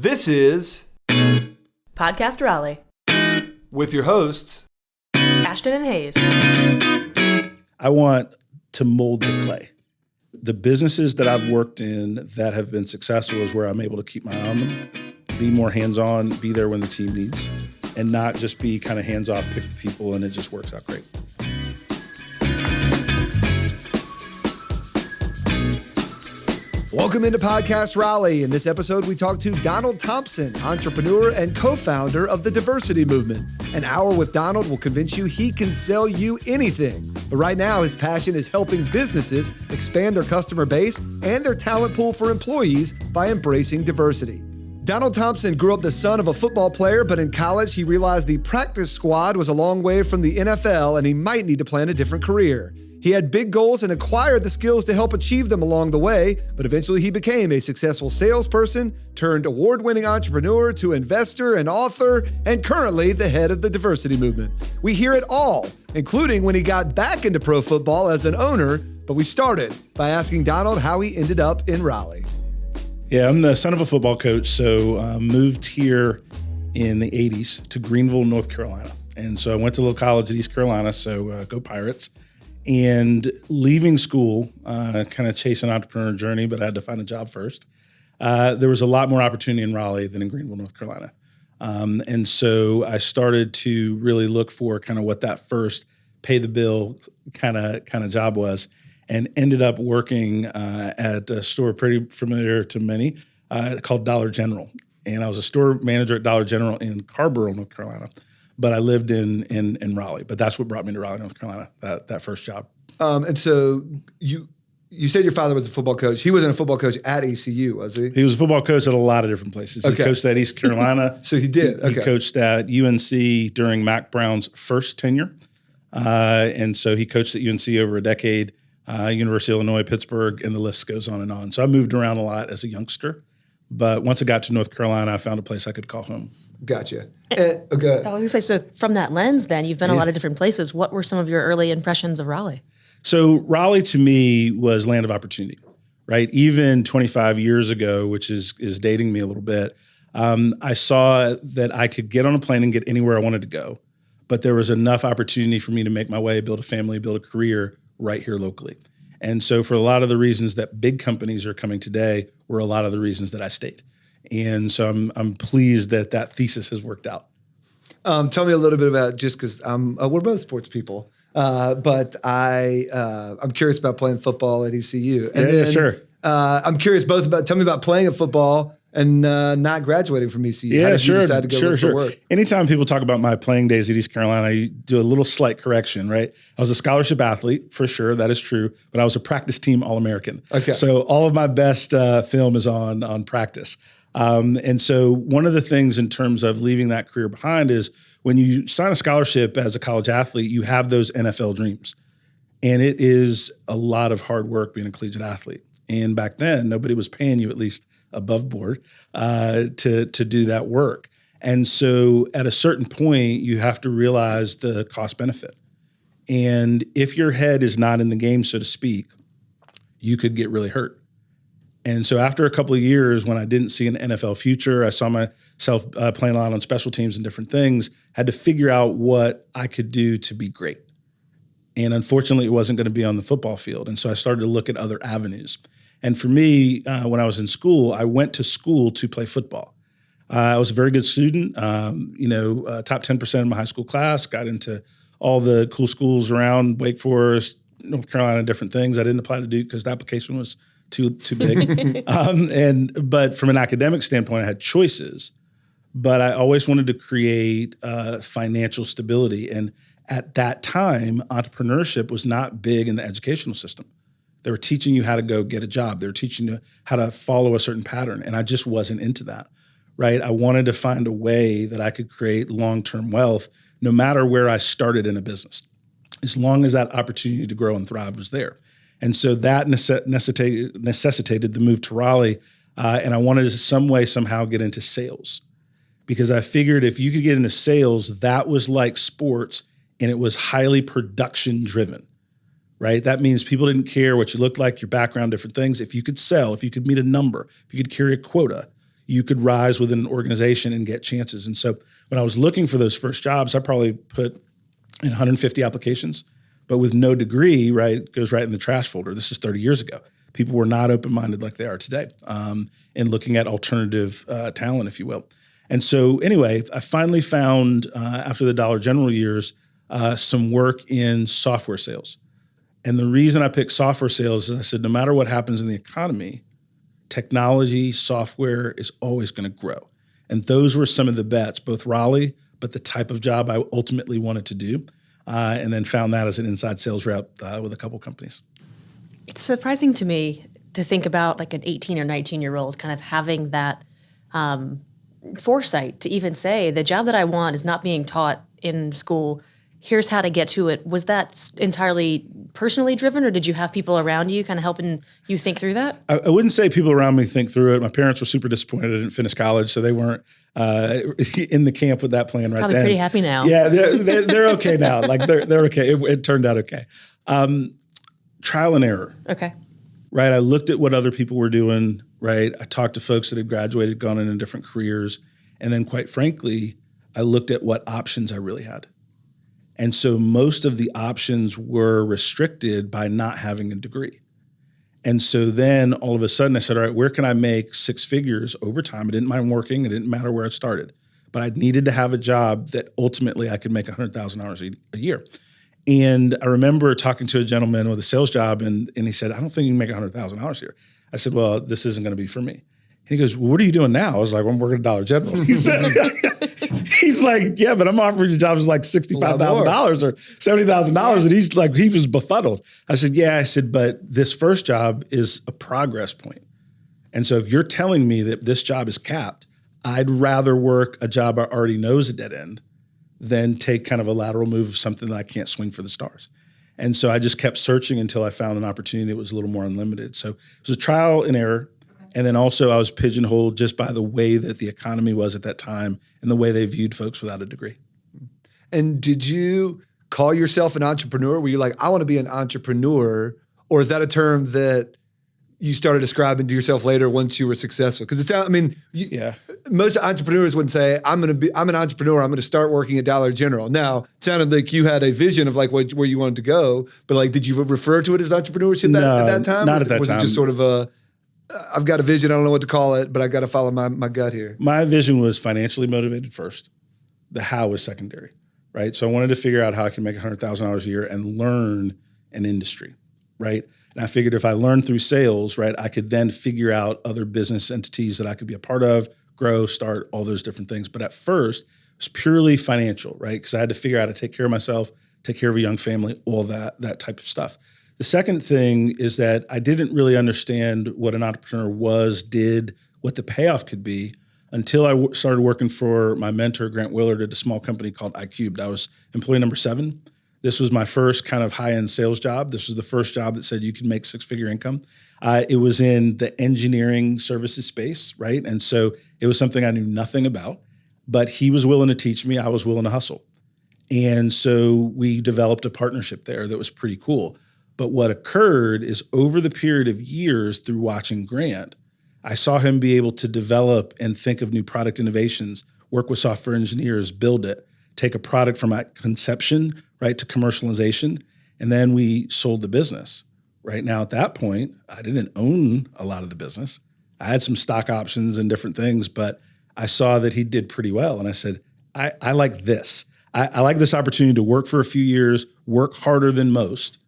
This is Podcast Raleigh with your hosts, Ashton and Hayes. I want to mold the clay. The businesses that I've worked in that have been successful is where I'm able to keep my eye on them, be more hands-on, be there when the team needs, and not just be kind of hands-off, pick the people, and it just works out great. Welcome into Podcast Raleigh. In this episode, we talk to Donald Thompson, entrepreneur and co-founder of the Diversity Movement. An hour with Donald will convince you he can sell you anything. But right now, his passion is helping businesses expand their customer base and their talent pool for employees by embracing diversity. Donald Thompson grew up the son of a football player, but in college, he realized the practice squad was a long way from the NFL and he might need to plan a different career. He had big goals and acquired the skills to help achieve them along the way, but eventually he became a successful salesperson, turned award-winning entrepreneur to investor and author, and currently the head of the Diversity Movement. We hear it all, including when he got back into pro football as an owner, but we started by asking Donald how he ended up in Raleigh. Yeah, I'm the son of a football coach, so moved here in the 80s to Greenville, North Carolina. And so I went to a little college at East Carolina, so go Pirates. And leaving school, kind of chase an entrepreneur journey, but I had to find a job first. There was a lot more opportunity in Raleigh than in Greenville, North Carolina. And so I started to really look for kind of what that first pay the bill kind of job was, and ended up working at a store pretty familiar to many called Dollar General. And I was a store manager at Dollar General in Carborough, North Carolina. But I lived in Raleigh. But that's what brought me to Raleigh, North Carolina, that first job. And so you said your father was a football coach. He wasn't a football coach at ECU, was he? He was a football coach at a lot of different places. Okay. He coached at East Carolina. So he did. Okay. He coached at UNC during Mac Brown's first tenure. And so he coached at UNC over a decade, University of Illinois, Pittsburgh, and the list goes on and on. So I moved around a lot as a youngster. But once I got to North Carolina, I found a place I could call home. Gotcha. Okay. I was going to say, so from that lens then, you've been a lot of different places. What were some of your early impressions of Raleigh? So Raleigh to me was land of opportunity, right? Even 25 years ago, which is dating me a little bit, I saw that I could get on a plane and get anywhere I wanted to go, but there was enough opportunity for me to make my way, build a family, build a career right here locally. And so for a lot of the reasons that big companies are coming today were a lot of the reasons that I stayed. And so I'm pleased that thesis has worked out. Tell me a little bit about, just because we're both sports people, but I'm curious about playing football at ECU. And yeah, sure. I'm curious tell me about playing at football and not graduating from ECU. Yeah, How did sure. you decide to go look for work? Anytime people talk about my playing days at East Carolina, I do a little slight correction, right? I was a scholarship athlete, for sure, that is true, but I was a practice team All-American. Okay. So all of my best film is on practice. And so one of the things in terms of leaving that career behind is when you sign a scholarship as a college athlete, you have those NFL dreams. And it is a lot of hard work being a collegiate athlete. And back then, nobody was paying you, at least above board, to do that work. And so at a certain point, you have to realize the cost benefit. And if your head is not in the game, so to speak, you could get really hurt. And so after a couple of years, when I didn't see an NFL future, I saw myself playing a lot on special teams and different things, had to figure out what I could do to be great. And unfortunately, it wasn't going to be on the football field. And so I started to look at other avenues. And for me, when I was in school, I went to school to play football. I was a very good student, top 10% in my high school class, got into all the cool schools around, Wake Forest, North Carolina, different things. I didn't apply to Duke because the application was too big. But from an academic standpoint, I had choices, but I always wanted to create financial stability. And at that time, entrepreneurship was not big in the educational system. They were teaching you how to go get a job. They were teaching you how to follow a certain pattern. And I just wasn't into that, right? I wanted to find a way that I could create long-term wealth no matter where I started in a business, as long as that opportunity to grow and thrive was there. And so that necessitated the move to Raleigh. And I wanted to somehow get into sales, because I figured if you could get into sales, that was like sports and it was highly production driven, right? That means people didn't care what you looked like, your background, different things. If you could sell, if you could meet a number, if you could carry a quota, you could rise within an organization and get chances. And so when I was looking for those first jobs, I probably put in 150 applications, but with no degree, right, it goes right in the trash folder. This is 30 years ago. People were not open-minded like they are today, and looking at alternative talent, if you will. And so anyway, I finally found, after the Dollar General years, some work in software sales. And the reason I picked software sales is I said, no matter what happens in the economy, technology, software is always going to grow. And those were some of the bets, both Raleigh, but the type of job I ultimately wanted to do. And then found that as an inside sales rep with a couple companies. It's surprising to me to think about like an 18 or 19-year-old kind of having that foresight to even say the job that I want is not being taught in school. Here's how to get to it. Was that entirely personally driven, or did you have people around you kind of helping you think through that? I wouldn't say people around me think through it. My parents were super disappointed I didn't finish college, so they weren't in the camp with that plan right Probably then. pretty happy now. Yeah, they're okay now. Like they're okay. It turned out okay. Trial and error. Okay. Right. I looked at what other people were doing. Right. I talked to folks that had graduated, gone into different careers, and then quite frankly, I looked at what options I really had. And so most of the options were restricted by not having a degree. And so then all of a sudden I said, all right, where can I make six figures over time? I didn't mind working. It didn't matter where I started, but I needed to have a job that ultimately I could make $100,000 a year. And I remember talking to a gentleman with a sales job, and he said, I don't think you can make $100,000 here. I said, well, this isn't going to be for me. And he goes, well, what are you doing now? I was like, well, I'm working at Dollar General. He said, he's like, yeah, but I'm offering you jobs like $65,000 or $70,000. And he's like, he was befuddled. I said, yeah. I said, but this first job is a progress point. And so if you're telling me that this job is capped, I'd rather work a job I already know is a dead end than take kind of a lateral move of something that I can't swing for the stars. And so I just kept searching until I found an opportunity that was a little more unlimited. So it was a trial and error. And then also I was pigeonholed just by the way that the economy was at that time and the way they viewed folks without a degree. And did you call yourself an entrepreneur? Were you like, I want to be an entrepreneur? Or is that a term that you started describing to yourself later once you were successful? Because most entrepreneurs would say, I'm an entrepreneur. I'm going to start working at Dollar General. Now, it sounded like you had a vision of like where you wanted to go, but like, did you refer to it as entrepreneurship at that time? Not at that time. Was it just sort of I've got a vision, I don't know what to call it, but I got to follow my gut here? My vision was financially motivated first. The how was secondary, right? So I wanted to figure out how I can make $100,000 a year and learn an industry, right? And I figured if I learned through sales, right, I could then figure out other business entities that I could be a part of, grow, start, all those different things. But at first, it was purely financial, right? Because I had to figure out how to take care of myself, take care of a young family, all that type of stuff. The second thing is that I didn't really understand what an entrepreneur did, what the payoff could be until I started working for my mentor, Grant Willard, at a small company called iCubed. I was employee number 7. This was my first kind of high-end sales job. This was the first job that said you could make six-figure income. It was in the engineering services space, right? And so it was something I knew nothing about, but he was willing to teach me. I was willing to hustle. And so we developed a partnership there that was pretty cool. But what occurred is over the period of years through watching Grant, I saw him be able to develop and think of new product innovations, work with software engineers, build it, take a product from conception, right, to commercialization, and then we sold the business. Right now, at that point, I didn't own a lot of the business. I had some stock options and different things, but I saw that he did pretty well. And I said, I like this. I like this opportunity to work for a few years, work harder than most,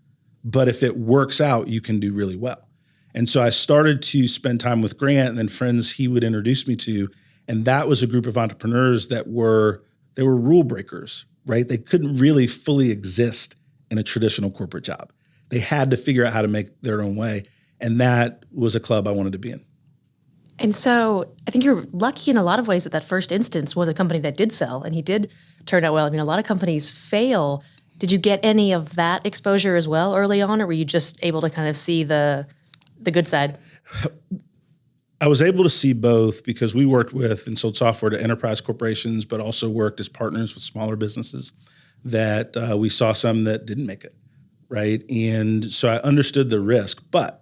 but if it works out, you can do really well. And so I started to spend time with Grant and then friends he would introduce me to, and that was a group of entrepreneurs that were rule breakers, right? They couldn't really fully exist in a traditional corporate job. They had to figure out how to make their own way. And that was a club I wanted to be in. And so I think you're lucky in a lot of ways that first instance was a company that did sell and he did turn out well. I mean, a lot of companies fail. Did you get any of that exposure as well early on, or were you just able to kind of see the good side? I was able to see both because we worked with and sold software to enterprise corporations, but also worked as partners with smaller businesses that we saw some that didn't make it, right? And so I understood the risk. But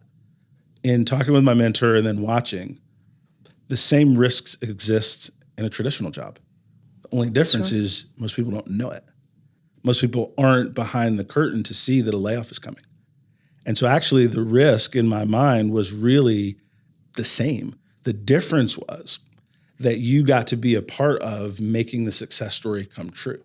in talking with my mentor and then watching, The same risks exist in a traditional job. The only difference is most people don't know it. Most people aren't behind the curtain to see that a layoff is coming. And so actually the risk in my mind was really the same. The difference was that you got to be a part of making the success story come true,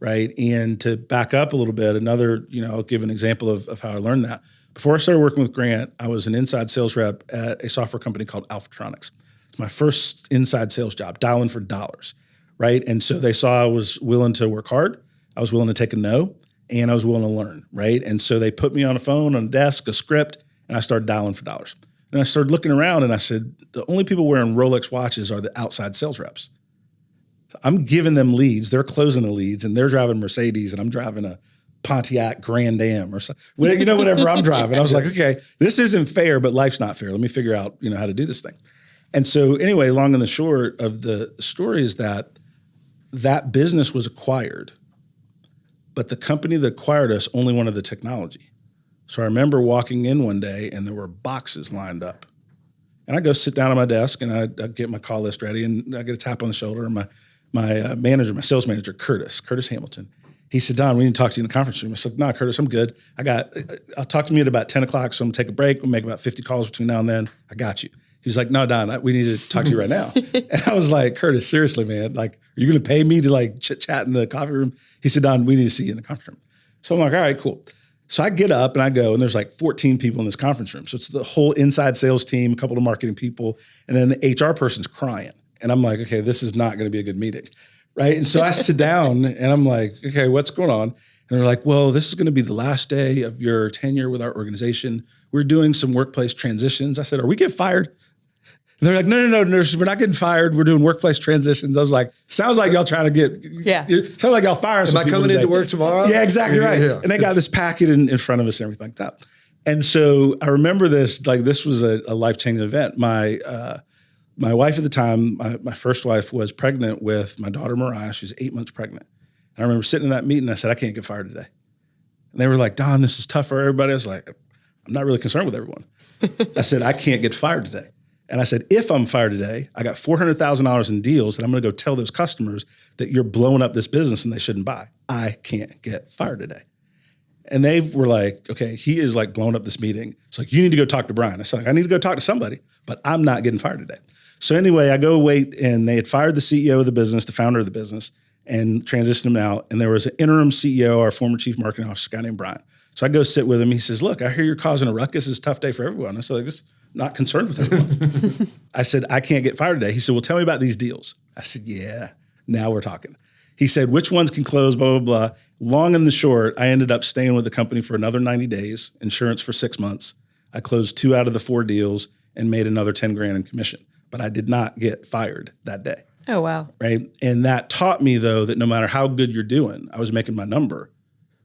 right? And to back up a little bit, I'll give an example of how I learned that. Before I started working with Grant, I was an inside sales rep at a software company called Alphatronics. It's my first inside sales job, dialing for dollars, right? And so they saw I was willing to work hard, I was willing to take a no, and I was willing to learn, right? And so they put me on a phone, on a desk, a script, and I started dialing for dollars. And I started looking around and I said, the only people wearing Rolex watches are the outside sales reps. I'm giving them leads, they're closing the leads, and they're driving Mercedes, and I'm driving a Pontiac Grand Am or something, whatever I'm driving. I was like, okay, this isn't fair, but life's not fair. Let me figure out, how to do this thing. And so anyway, long and the short of the story is that business was acquired, but the company that acquired us only wanted the technology. So I remember walking in one day and there were boxes lined up. And I go sit down at my desk and I get my call list ready and I get a tap on the shoulder. And my sales manager, Curtis Hamilton, he said, Don, we need to talk to you in the conference room. I said, no, Curtis, I'm good. I'll talk to me at about 10 o'clock. So I'm gonna take a break. We'll make about 50 calls between now and then. I got you. He's like, no, Don, we need to talk to you right now. And I was like, Curtis, seriously, man, like, are you going to pay me to like chit chat in the coffee room? He said, Don, we need to see you in the conference room. So I'm like, all right, cool. So I get up and I go, and there's like 14 people in this conference room. So it's the whole inside sales team, a couple of marketing people, and then the HR person's crying. And I'm like, okay, this is not going to be a good meeting, right? And so I sit down and I'm like, okay, what's going on? And they're like, well, this is going to be the last day of your tenure with our organization. We're doing some workplace transitions. I said, are we getting fired? And they're like, no, nurses, we're not getting fired. We're doing workplace transitions. I was like, sounds like y'all trying to sounds like y'all firing some people. Am I coming into work tomorrow? Yeah, exactly right. Yeah. And they got this packet in front of us and everything like that. And so I remember this, like this was a life-changing event. My wife at the time, my first wife, was pregnant with my daughter, Mariah. She was 8 months pregnant. And I remember sitting in that meeting and I said, I can't get fired today. And they were like, Don, this is tough for everybody. I was like, I'm not really concerned with everyone. I said, I can't get fired today. And I said, if I'm fired today, I got $400,000 in deals that I'm going to go tell those customers that you're blowing up this business and they shouldn't buy. I can't get fired today. And they were like, okay, he is like blowing up this meeting. It's like, you need to go talk to Brian. I said, I need to go talk to somebody, but I'm not getting fired today. So anyway, I go wait, and they had fired the CEO of the business, the founder of the business, and transitioned him out. And there was an interim CEO, our former chief marketing officer, a guy named Brian. So I go sit with him. He says, look, I hear you're causing a ruckus. It's a tough day for everyone. I said, like, not concerned with everyone. I said, I can't get fired today. He said, well, tell me about these deals. I said, yeah, now we're talking. He said, which ones can close, blah, blah, blah. Long and the short, I ended up staying with the company for another 90 days, insurance for 6 months. I closed 2 out of the 4 deals and made another 10 grand in commission. But I did not get fired that day. Oh, wow. Right. And that taught me, though, that no matter how good you're doing, I was making my number.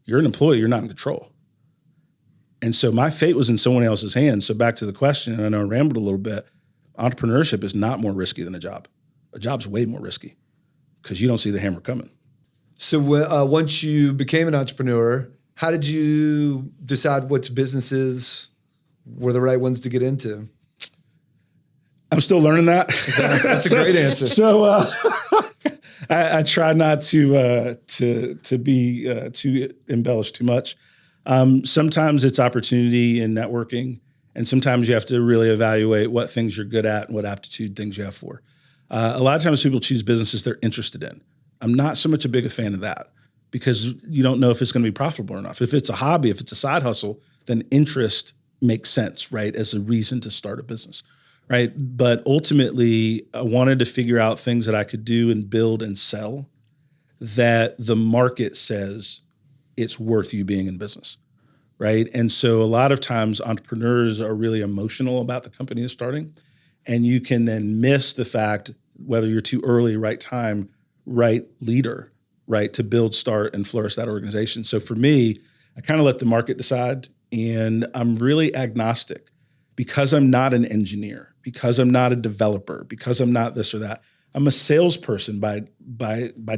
You're an employee, you're not in control. And so my fate was in someone else's hands. So back to the question, and I know I rambled a little bit, entrepreneurship is not more risky than a job. A job's way more risky because you don't see the hammer coming. So once you became an entrepreneur, how did you decide which businesses were the right ones to get into? I'm still learning that. That's a great answer. So I try not to be too embellished too much. Sometimes it's opportunity and networking, and sometimes you have to really evaluate what things you're good at and what aptitude things you have for. A lot of times people choose businesses they're interested in. I'm not so much a big fan of that because you don't know if it's going to be profitable or not. If it's a hobby, if it's a side hustle, then interest makes sense, right, as a reason to start a business, right? But ultimately, I wanted to figure out things that I could do and build and sell that the market says it's worth you being in business, right? And so a lot of times entrepreneurs are really emotional about the company they're starting, and you can then miss the fact whether you're too early, right time, right leader, right, to build, start, and flourish that organization. So for me, I kind of let the market decide, and I'm really agnostic because I'm not an engineer, because I'm not a developer, because I'm not this or that. I'm a salesperson by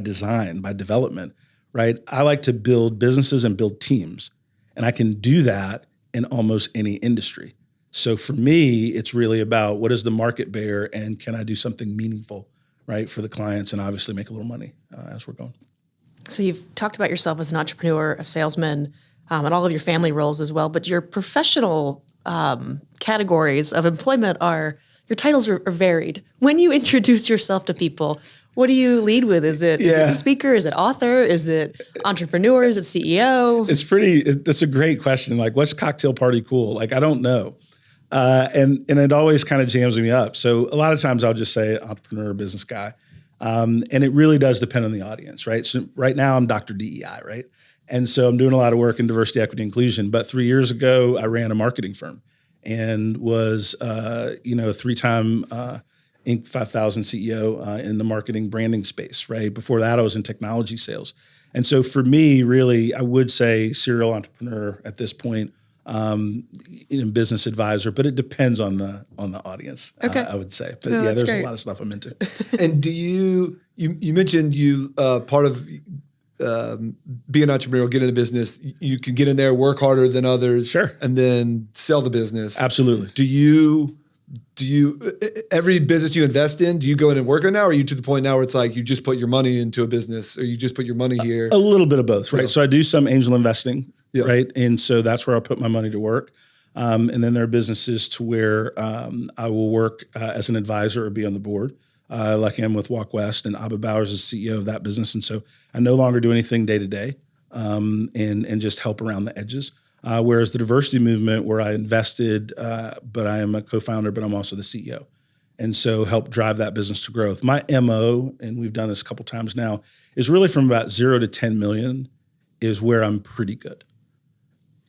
design, by development, right? I like to build businesses and build teams, and I can do that in almost any industry. So for me, it's really about what does the market bear and can I do something meaningful, right, for the clients and obviously make a little money as we're going. So you've talked about yourself as an entrepreneur, a salesman, and all of your family roles as well, but your professional categories of employment your titles are varied. When you introduce yourself to people, what do you lead with? Is it speaker? Is it author? Is it entrepreneur? Is it CEO? That's a great question. Like, what's cocktail party cool? Like, I don't know. And it always kind of jams me up. So a lot of times I'll just say entrepreneur, business guy. And it really does depend on the audience, right? So right now I'm Dr. DEI, right? And so I'm doing a lot of work in diversity, equity, inclusion. But 3 years ago, I ran a marketing firm and was, a 3-time Inc. 5000 CEO in the marketing branding space, right? Before that, I was in technology sales. And so for me, really, I would say serial entrepreneur at this point, business advisor, but it depends on the audience, I would say. But there's great. A lot of stuff I'm into. And do you mentioned part of being an entrepreneur, get into business, you can get in there, work harder than others, sure, and then sell the business. Absolutely. Do you every business you invest in, do you go in and work on now, or are you to the point now where it's like you just put your money into a business, or you just put your money here? A little bit of both, right? Yeah. So I do some angel investing, yeah. right? And so that's where I'll put my money to work. And then there are businesses to where I will work as an advisor or be on the board, like I am with Walk West, and Abba Bowers is CEO of that business. And so I no longer do anything day to day and just help around the edges. Whereas the diversity movement, where I invested, but I am a co-founder, but I'm also the CEO. And so help drive that business to growth. My MO, and we've done this a couple times now, is really from about 0 to 10 million is where I'm pretty good.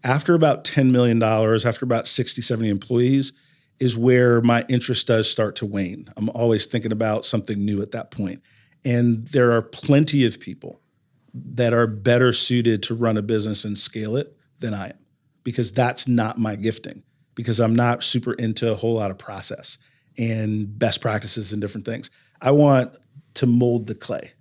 After about $10 million, after about 60, 70 employees, is where my interest does start to wane. I'm always thinking about something new at that point. And there are plenty of people that are better suited to run a business and scale it than I am, because that's not my gifting, because I'm not super into a whole lot of process and best practices and different things. I want to mold the clay.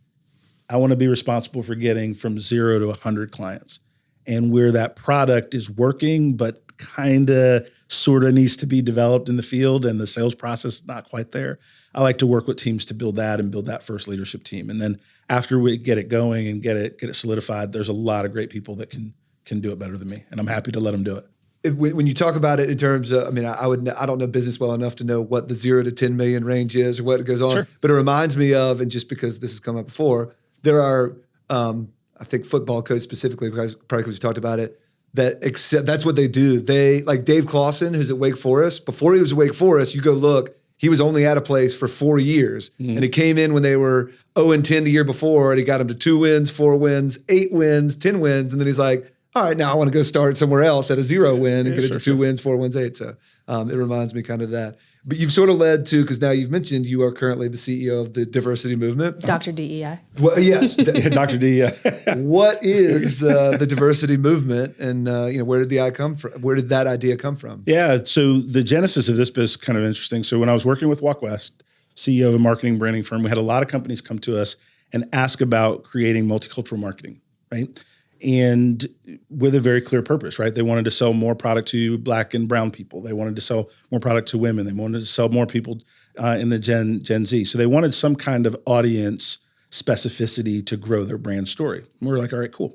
I want to be responsible for getting from 0 to 100 clients, and where that product is working, but kind of sort of needs to be developed in the field and the sales process is not quite there. I like to work with teams to build that first leadership team. And then after we get it going and get it solidified, there's a lot of great people that can do it better than me. And I'm happy to let them do it. When you talk about it in terms of, I don't know business well enough to know what the 0 to 10 million range is or what goes on, sure. But it reminds me of, and just because this has come up before, there are, I think football coach specifically, probably because you talked about it, that's what they do. They, like Dave Clawson, who's at Wake Forest, before he was at Wake Forest, you go look, he was only at a place for 4 years. And he came in when they were 0-10 the year before, and he got them to 2 wins, 4 wins, 8 wins, 10 wins. And then he's like, all right, now I want to go start somewhere else at a 0 win and get it to 2 wins, 4 wins, 8. So it reminds me kind of that. But you've sort of led to, because now you've mentioned you are currently the CEO of the diversity movement. Dr. DEI. Well, yes. Dr. DEI. What is the diversity movement, and where did the idea come from? Where did that idea come from? Yeah, so the genesis of this business is kind of interesting. So when I was working with Walk West, CEO of a marketing branding firm, we had a lot of companies come to us and ask about creating multicultural marketing, right? And with a very clear purpose, right? They wanted to sell more product to Black and brown people. They wanted to sell more product to women. They wanted to sell more people in the Gen Z. So they wanted some kind of audience specificity to grow their brand story. And we were like, all right, cool.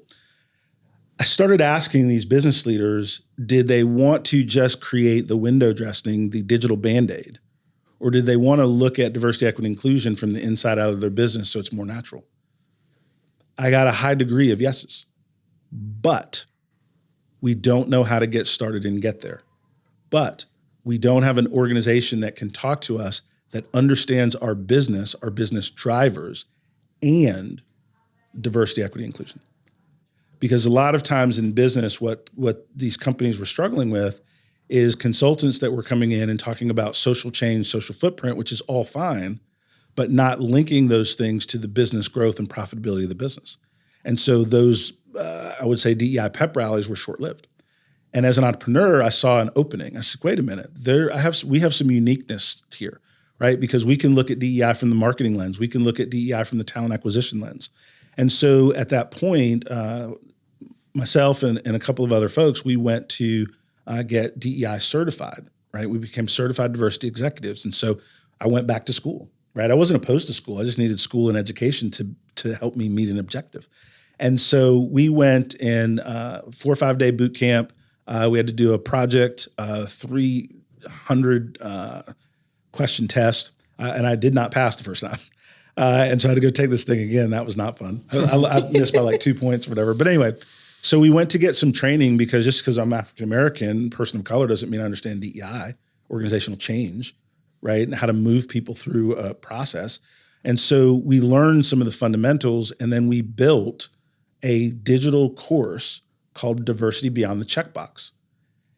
I started asking these business leaders, did they want to just create the window dressing, the digital Band-Aid? Or did they want to look at diversity, equity, inclusion from the inside out of their business so it's more natural? I got a high degree of yeses. But we don't know how to get started and get there. But we don't have an organization that can talk to us that understands our business drivers, and diversity, equity, inclusion. Because a lot of times in business, what these companies were struggling with is consultants that were coming in and talking about social change, social footprint, which is all fine, but not linking those things to the business growth and profitability of the business. And so those I would say DEI pep rallies were short-lived. And as an entrepreneur, I saw an opening. I said, wait a minute, we have some uniqueness here, right? Because we can look at DEI from the marketing lens. We can look at DEI from the talent acquisition lens. And so at that point, myself and a couple of other folks, we went to get DEI certified. right? We became certified diversity executives. And so I went back to school, right? I wasn't opposed to school. I just needed school and education to help me meet an objective. And so we went in 4 or 5 day boot camp. We had to do a project, 300 question test, and I did not pass the first time. And so I had to go take this thing again. That was not fun. I missed by like 2 points or whatever. But anyway, so we went to get some training because just because I'm African-American, person of color, doesn't mean I understand DEI, organizational change, right? And how to move people through a process. And so we learned some of the fundamentals, and then we built a digital course called Diversity Beyond the Checkbox.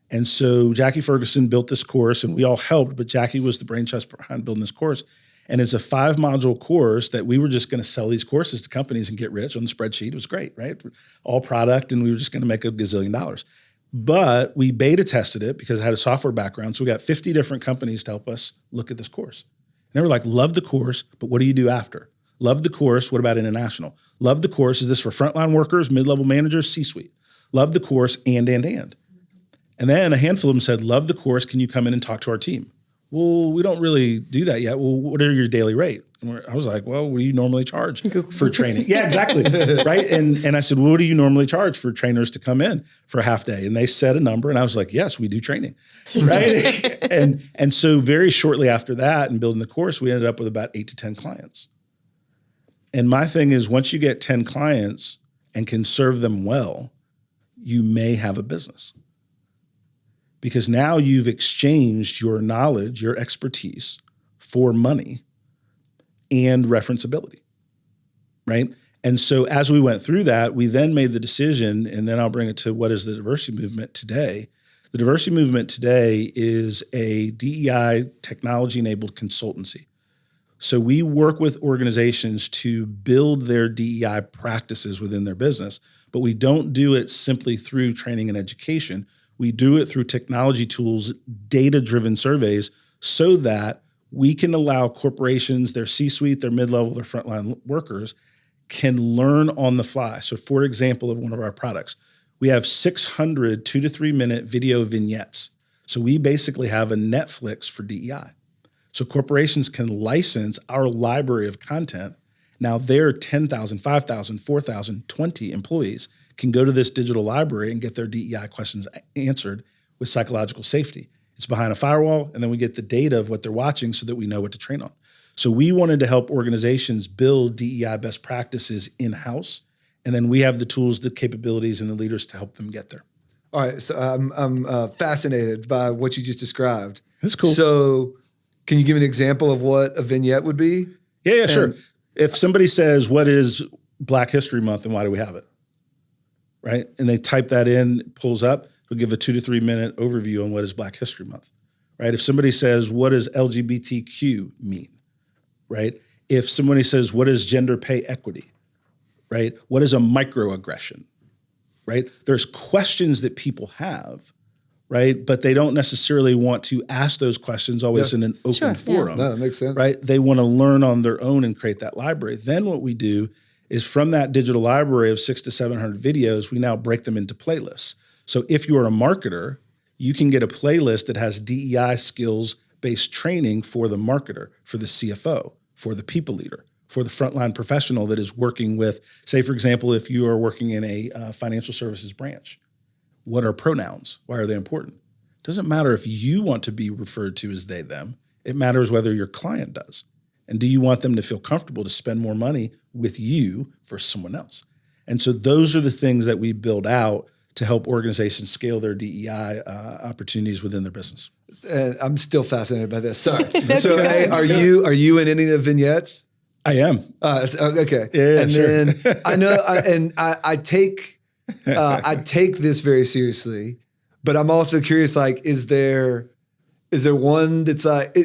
And so Jackie Ferguson built this course, and we all helped, but Jackie was the brainchild behind building this course. And it's a 5-module course that we were just going to sell these courses to companies and get rich on the spreadsheet. It was great, right? All product, and we were just going to make $1 gazillion. But we beta tested it because I had a software background. So we got 50 different companies to help us look at this course. And they were like, love the course, but what do you do after? Love the course, what about international? Love the course, is this for frontline workers, mid-level managers, C-suite? Love the course, and. And then a handful of them said, love the course, can you come in and talk to our team? Well, we don't really do that yet. Well, what are your daily rate? And I was like, well, what do you normally charge for training? Yeah, exactly. Right. And I said, well, what do you normally charge for trainers to come in for a half day? And they said a number, and I was like, yes, we do training. Right. and so very shortly after that and building the course, we ended up with about 8 to 10 clients. And my thing is, once you get 10 clients and can serve them well, you may have a business. Because now you've exchanged your knowledge, your expertise for money and referenceability, right? And so as we went through that, we then made the decision, and then I'll bring it to what is the diversity movement today. The diversity movement today is a DEI technology-enabled consultancy. So we work with organizations to build their DEI practices within their business, but we don't do it simply through training and education. We do it through technology tools, data-driven surveys, so that we can allow corporations, their C-suite, their mid-level, their frontline workers can learn on the fly. So for example, of one of our products, we have 600 2 to 3 minute video vignettes. So we basically have a Netflix for DEI. So corporations can license our library of content. Now their 10,000, 5,000, 4,000, 20 employees can go to this digital library and get their DEI questions answered with psychological safety. It's behind a firewall, and then we get the data of what they're watching so that we know what to train on. So we wanted to help organizations build DEI best practices in-house, and then we have the tools, the capabilities, and the leaders to help them get there. All right, so I'm fascinated by what you just described. That's cool. So can you give me an example of what a vignette would be? Yeah, sure. If somebody says, what is Black History Month and why do we have it? Right? And they type that in, it pulls up, it'll give a 2 to 3 minute overview on what is Black History Month, right? If somebody says, what does LGBTQ mean, right? If somebody says, what is gender pay equity, right? What is a microaggression, right? There's questions that people have, right? But they don't necessarily want to ask those questions always in an open forum. No, that makes sense. Right? They want to learn on their own and create that library. Then what we do is from that digital library of 600 to 700 videos, we now break them into playlists. So if you're a marketer, you can get a playlist that has DEI skills-based training for the marketer, for the CFO, for the people leader, for the frontline professional that is working with, say, for example, if you are working in a financial services branch, what are pronouns? Why are they important? It doesn't matter if you want to be referred to as they, them. It matters whether your client does. And do you want them to feel comfortable to spend more money with you versus someone else? And so those are the things that we build out to help organizations scale their DEI opportunities within their business. I'm still fascinated by this. Sorry. So, hey, are you in any of the vignettes? I am. Okay. Yeah, and sure. then I know, I take this very seriously, but I'm also curious. Like, is there one that's like?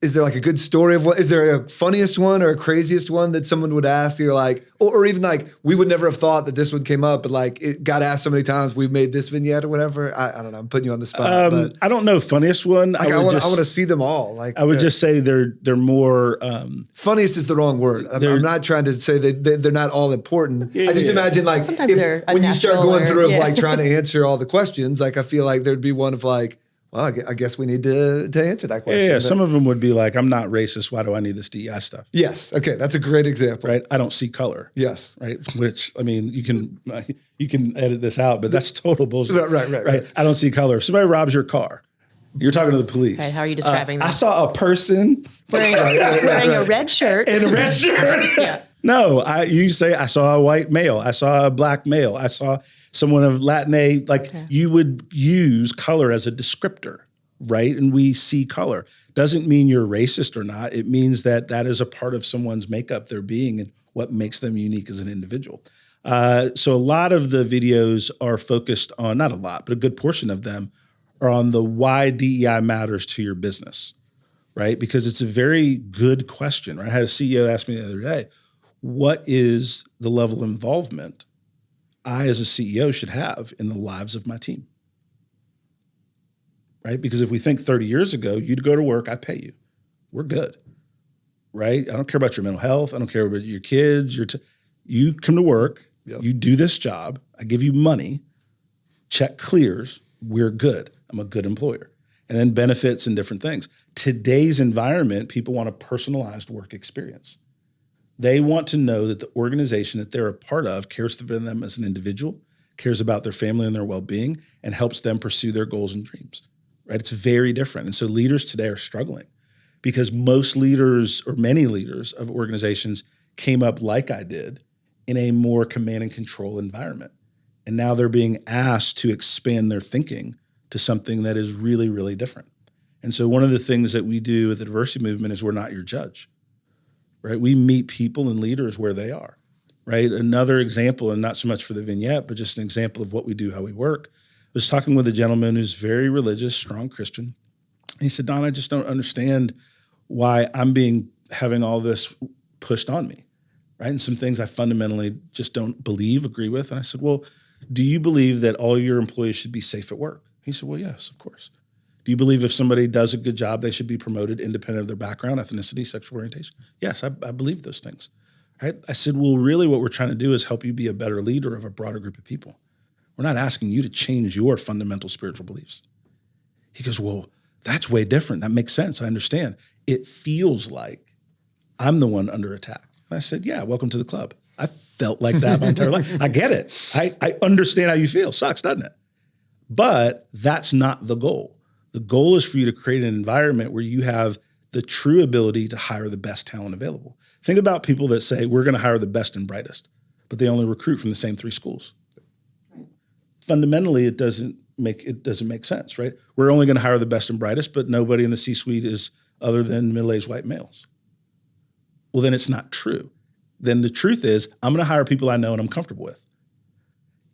Is there like a good story of what? Is there a funniest one or a craziest one that someone would ask? You're like, or even like, we would never have thought that this one came up, but like it got asked so many times. We've made this vignette or whatever. I don't know. I'm putting you on the spot. But I don't know funniest one. Like, I want to see them all. Like, I would just say they're more. Funniest is the wrong word. I'm not trying to say that they're not all important. I just imagine like sometimes they're when you start going through of like yeah. trying to answer all the questions, like I feel like there'd be one of like, Well, I guess we need to answer that question. Yeah. Some of them would be like, I'm not racist. Why do I need this DEI stuff? Yes. Okay. That's a great example. Right. I don't see color. Yes. Right. Which, I mean, you can edit this out, but that's total bullshit. Right. I don't see color. If somebody robs your car, you're talking to the police. Okay, how are you describing that? I saw a person wearing a red shirt. in a red shirt. Yeah. No, you say, I saw a white male. I saw a black male. I saw someone of Latin. You would use color as a descriptor, right? And we see color. Doesn't mean you're racist or not. It means that is a part of someone's makeup, their being, and what makes them unique as an individual. So a lot of the videos are focused on, not a lot, but a good portion of them are on the why DEI matters to your business, right? Because it's a very good question, right? I had a CEO ask me the other day, what is the level of involvement I as a CEO should have in the lives of my team? Right? Because if we think 30 years ago, you'd go to work, I pay you. We're good. Right? I don't care about your mental health. I don't care about your kids. You come to work, you do this job, I give you money, check clears, we're good. I'm a good employer. And then benefits and different things. Today's environment, people want a personalized work experience. They want to know that the organization that they're a part of cares for them as an individual, cares about their family and their well-being, and helps them pursue their goals and dreams, right? It's very different. And so leaders today are struggling because most leaders or many leaders of organizations came up like I did in a more command and control environment. And now they're being asked to expand their thinking to something that is really, really different. And so one of the things that we do with the diversity movement is we're not your judge. Right? We meet people and leaders where they are, right? Another example, and not so much for the vignette, but just an example of what we do, how we work. I was talking with a gentleman who's very religious, strong Christian. And he said, Don, I just don't understand why I'm having all this pushed on me, right? And some things I fundamentally just don't agree with. And I said, well, do you believe that all your employees should be safe at work? He said, well, yes, of course. Do you believe if somebody does a good job, they should be promoted independent of their background, ethnicity, sexual orientation? Yes, I believe those things. Right? I said, well, really what we're trying to do is help you be a better leader of a broader group of people. We're not asking you to change your fundamental spiritual beliefs. He goes, well, that's way different. That makes sense. I understand. It feels like I'm the one under attack. And I said, yeah, welcome to the club. I felt like that my entire life. I get it. I understand how you feel. Sucks, doesn't it? But that's not the goal. The goal is for you to create an environment where you have the true ability to hire the best talent available. Think about people that say, we're going to hire the best and brightest, but they only recruit from the same 3 schools. Right. Fundamentally, it doesn't make sense, right? We're only going to hire the best and brightest, but nobody in the C-suite is other than middle-aged white males. Well, then it's not true. Then the truth is, I'm going to hire people I know and I'm comfortable with.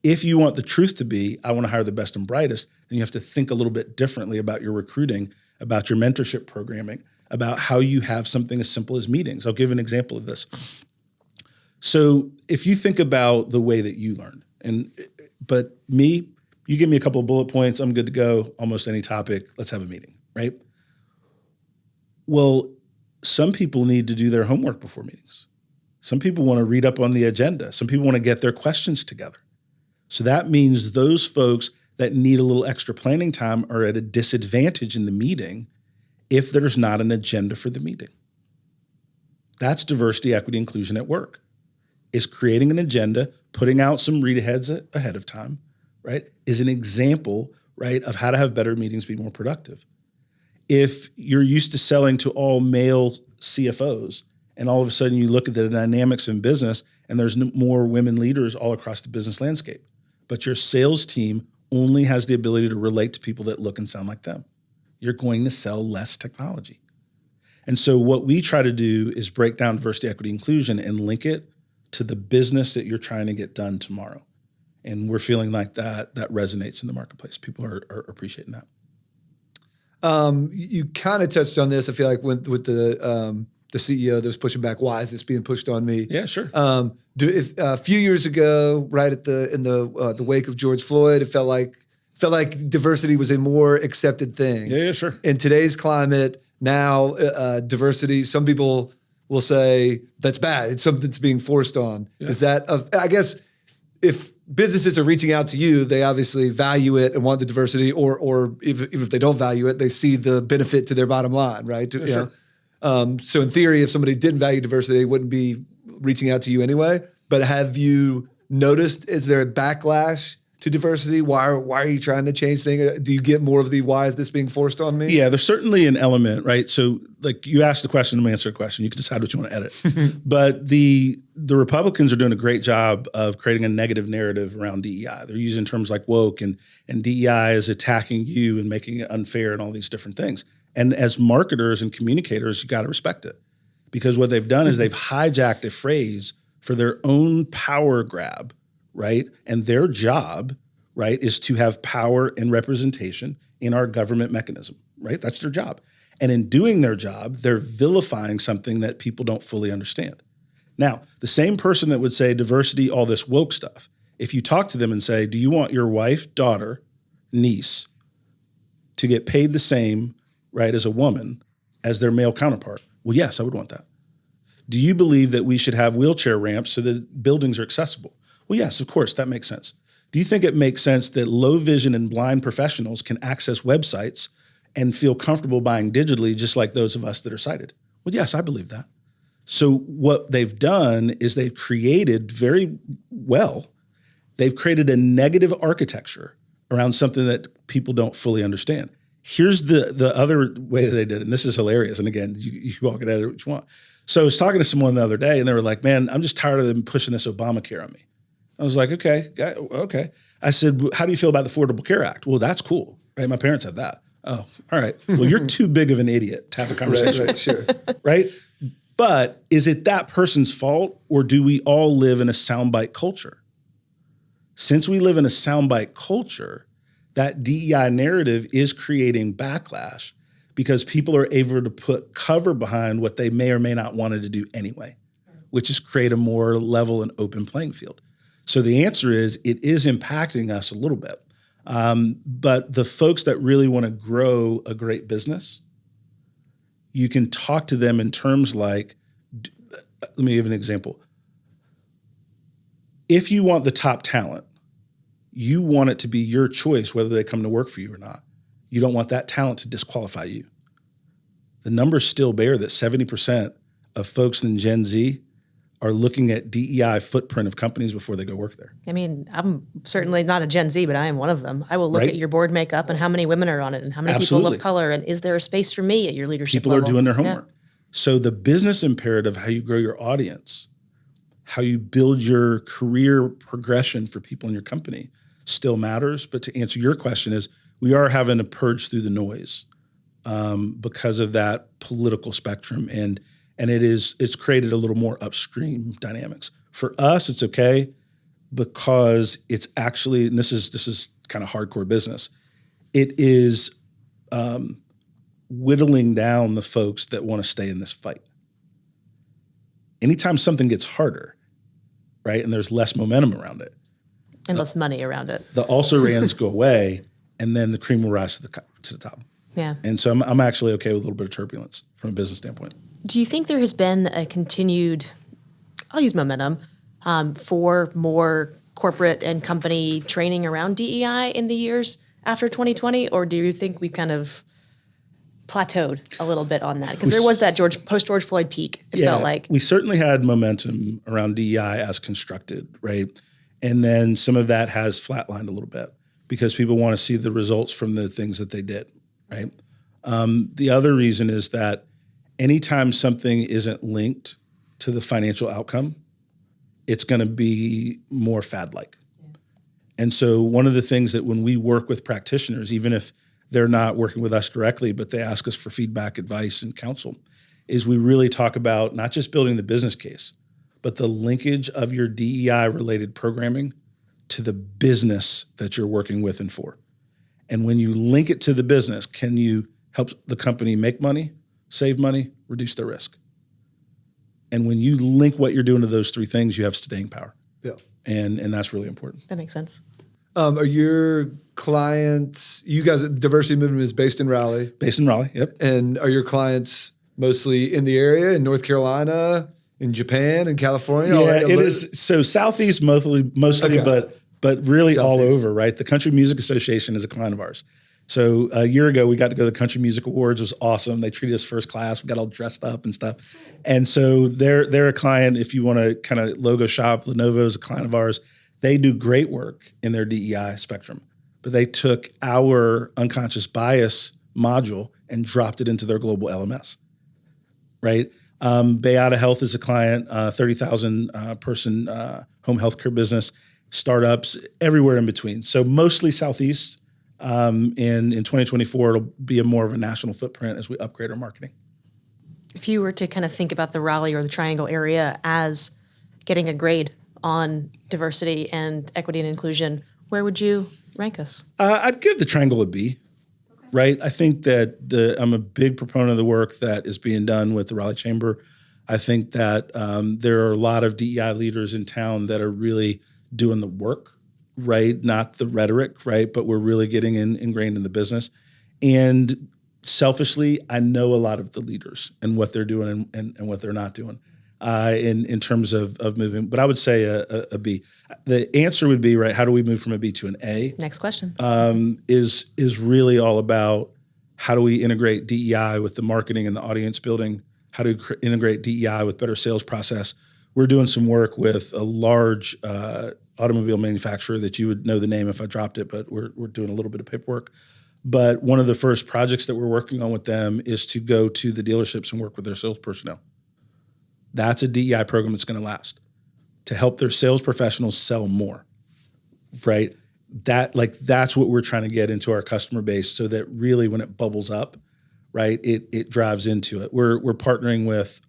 If you want the truth to be, I want to hire the best and brightest, then you have to think a little bit differently about your recruiting, about your mentorship programming, about how you have something as simple as meetings. I'll give an example of this. So if you think about the way that you learned, but me, you give me a couple of bullet points, I'm good to go, almost any topic, let's have a meeting, right? Well, some people need to do their homework before meetings. Some people want to read up on the agenda. Some people want to get their questions together. So that means those folks that need a little extra planning time are at a disadvantage in the meeting if there's not an agenda for the meeting. That's diversity, equity, inclusion at work, is creating an agenda, putting out some read aheads ahead of time, right, is an example, right, of how to have better meetings be more productive. If you're used to selling to all male CFOs and all of a sudden you look at the dynamics in business and there's more women leaders all across the business landscape, but your sales team only has the ability to relate to people that look and sound like them, you're going to sell less technology. And so what we try to do is break down diversity, equity, inclusion and link it to the business that you're trying to get done tomorrow. And we're feeling like that resonates in the marketplace. People are appreciating that. You kind of touched on this. I feel like with the CEO that was pushing back, why is this being pushed on me? Yeah, sure. A few years ago, right in the wake of George Floyd, it felt like diversity was a more accepted thing. Yeah, sure. In today's climate, now diversity, some people will say that's bad. It's something that's being forced on. Yeah. Is that? I guess if businesses are reaching out to you, they obviously value it and want the diversity, or even if they don't value it, they see the benefit to their bottom line, right? Sure. So in theory, if somebody didn't value diversity, they wouldn't be reaching out to you anyway. But have you noticed, is there a backlash to diversity? Why are you trying to change things? Do you get more of the why is this being forced on me? Yeah, there's certainly an element, right? So like you asked the question, I'm gonna answer a question. You can decide what you want to edit. But the Republicans are doing a great job of creating a negative narrative around DEI. They're using terms like woke and DEI is attacking you and making it unfair and all these different things. And as marketers and communicators, you got to respect it. Because what they've done is they've hijacked a phrase for their own power grab, right? And their job, right, is to have power and representation in our government mechanism, right? That's their job. And in doing their job, they're vilifying something that people don't fully understand. Now, the same person that would say diversity, all this woke stuff, if you talk to them and say, do you want your wife, daughter, niece to get paid the same, right, as a woman as their male counterpart? Well, yes, I would want that. Do you believe that we should have wheelchair ramps so that buildings are accessible? Well, yes, of course, that makes sense. Do you think it makes sense that low vision and blind professionals can access websites and feel comfortable buying digitally just like those of us that are sighted? Well, yes, I believe that. So what they've done is they've created they've created a negative architecture around something that people don't fully understand. Here's the other way that they did it, and this is hilarious. And again, you all can edit what you want. So I was talking to someone the other day, and they were like, man, I'm just tired of them pushing this Obamacare on me. I was like, okay. I said, how do you feel about the Affordable Care Act? Well, that's cool, right? My parents had that. Oh, all right. Well, you're too big of an idiot to have a conversation. Right, sure. Right? But is it that person's fault, or do we all live in a soundbite culture? Since we live in a soundbite culture, that DEI narrative is creating backlash because people are able to put cover behind what they may or may not wanted to do anyway, which is create a more level and open playing field. So the answer is it is impacting us a little bit. But the folks that really want to grow a great business, you can talk to them in terms like, let me give an example. If you want the top talent, you want it to be your choice whether they come to work for you or not. You don't want that talent to disqualify you. The numbers still bear that 70% of folks in Gen Z are looking at DEI footprint of companies before they go work there. I mean, I'm certainly not a Gen Z, but I am one of them. I will look Right. at your board makeup and how many women are on it and how many Absolutely. people of color, and is there a space for me at your leadership People level? are doing their Yeah. homework. So the business imperative, how you grow your audience, how you build your career progression for people in your company still matters. But to answer your question is, we are having to purge through the noise because of that political spectrum. And it's created a little more upstream dynamics. For us, it's okay because it's actually, and this is kind of hardcore business, it is whittling down the folks that want to stay in this fight. Anytime something gets harder, right, and there's less momentum around it, And less money around it. the also-rans go away, and then the cream will rise to the top. Yeah. And so I'm actually okay with a little bit of turbulence from a business standpoint. Do you think there has been a continued, I'll use momentum, for more corporate and company training around DEI in the years after 2020? Or do you think we've kind of plateaued a little bit on that? Because there was that post-George Floyd peak, it felt like. We certainly had momentum around DEI as constructed, right? And then some of that has flatlined a little bit because people want to see the results from the things that they did, right? The other reason is that anytime something isn't linked to the financial outcome, it's going to be more fad-like. Yeah. And so one of the things that when we work with practitioners, even if they're not working with us directly, but they ask us for feedback, advice, and counsel, is we really talk about not just building the business case, but the linkage of your DEI-related programming to the business that you're working with and for. And when you link it to the business, can you help the company make money, save money, reduce their risk? And when you link what you're doing to those three things, you have staying power. Yeah. And that's really important. That makes sense. Are your clients, you guys, Diversity Movement is based in Raleigh. Based in Raleigh, yep. And are your clients mostly in the area, in North Carolina, in Japan, in California? Yeah, it is. So Southeast mostly, Okay. but really all Selfies. over, right? The Country Music Association is a client of ours. So a year ago, we got to go to the Country Music Awards. It was awesome. They treated us first class. We got all dressed up and stuff. And so they're a client. If you want to kind of logo shop, Lenovo is a client of ours. They do great work in their DEI spectrum, but they took our unconscious bias module and dropped it into their global LMS, right? Bayada Health is a client, 30,000 person home healthcare business, startups, everywhere in between. So mostly Southeast. In 2024, it'll be more of a national footprint as we upgrade our marketing. If you were to kind of think about the Raleigh or the Triangle area as getting a grade on diversity and equity and inclusion, where would you rank us? I'd give the Triangle a B, right? I think that I'm a big proponent of the work that is being done with the Raleigh Chamber. I think that there are a lot of DEI leaders in town that are really doing the work, right? Not the rhetoric, right? But we're really getting ingrained in the business. And selfishly, I know a lot of the leaders and what they're doing and what they're not doing in terms of moving. But I would say a B. The answer would be, right, how do we move from a B to an A? Next question. Is really all about how do we integrate DEI with the marketing and the audience building? How do we integrate DEI with better sales process? We're doing some work with a large automobile manufacturer that you would know the name if I dropped it, but we're doing a little bit of paperwork. But one of the first projects that we're working on with them is to go to the dealerships and work with their sales personnel. That's a DEI program that's going to last, to help their sales professionals sell more, right? That's what we're trying to get into our customer base, so that really when it bubbles up, right, it drives into it. We're partnering with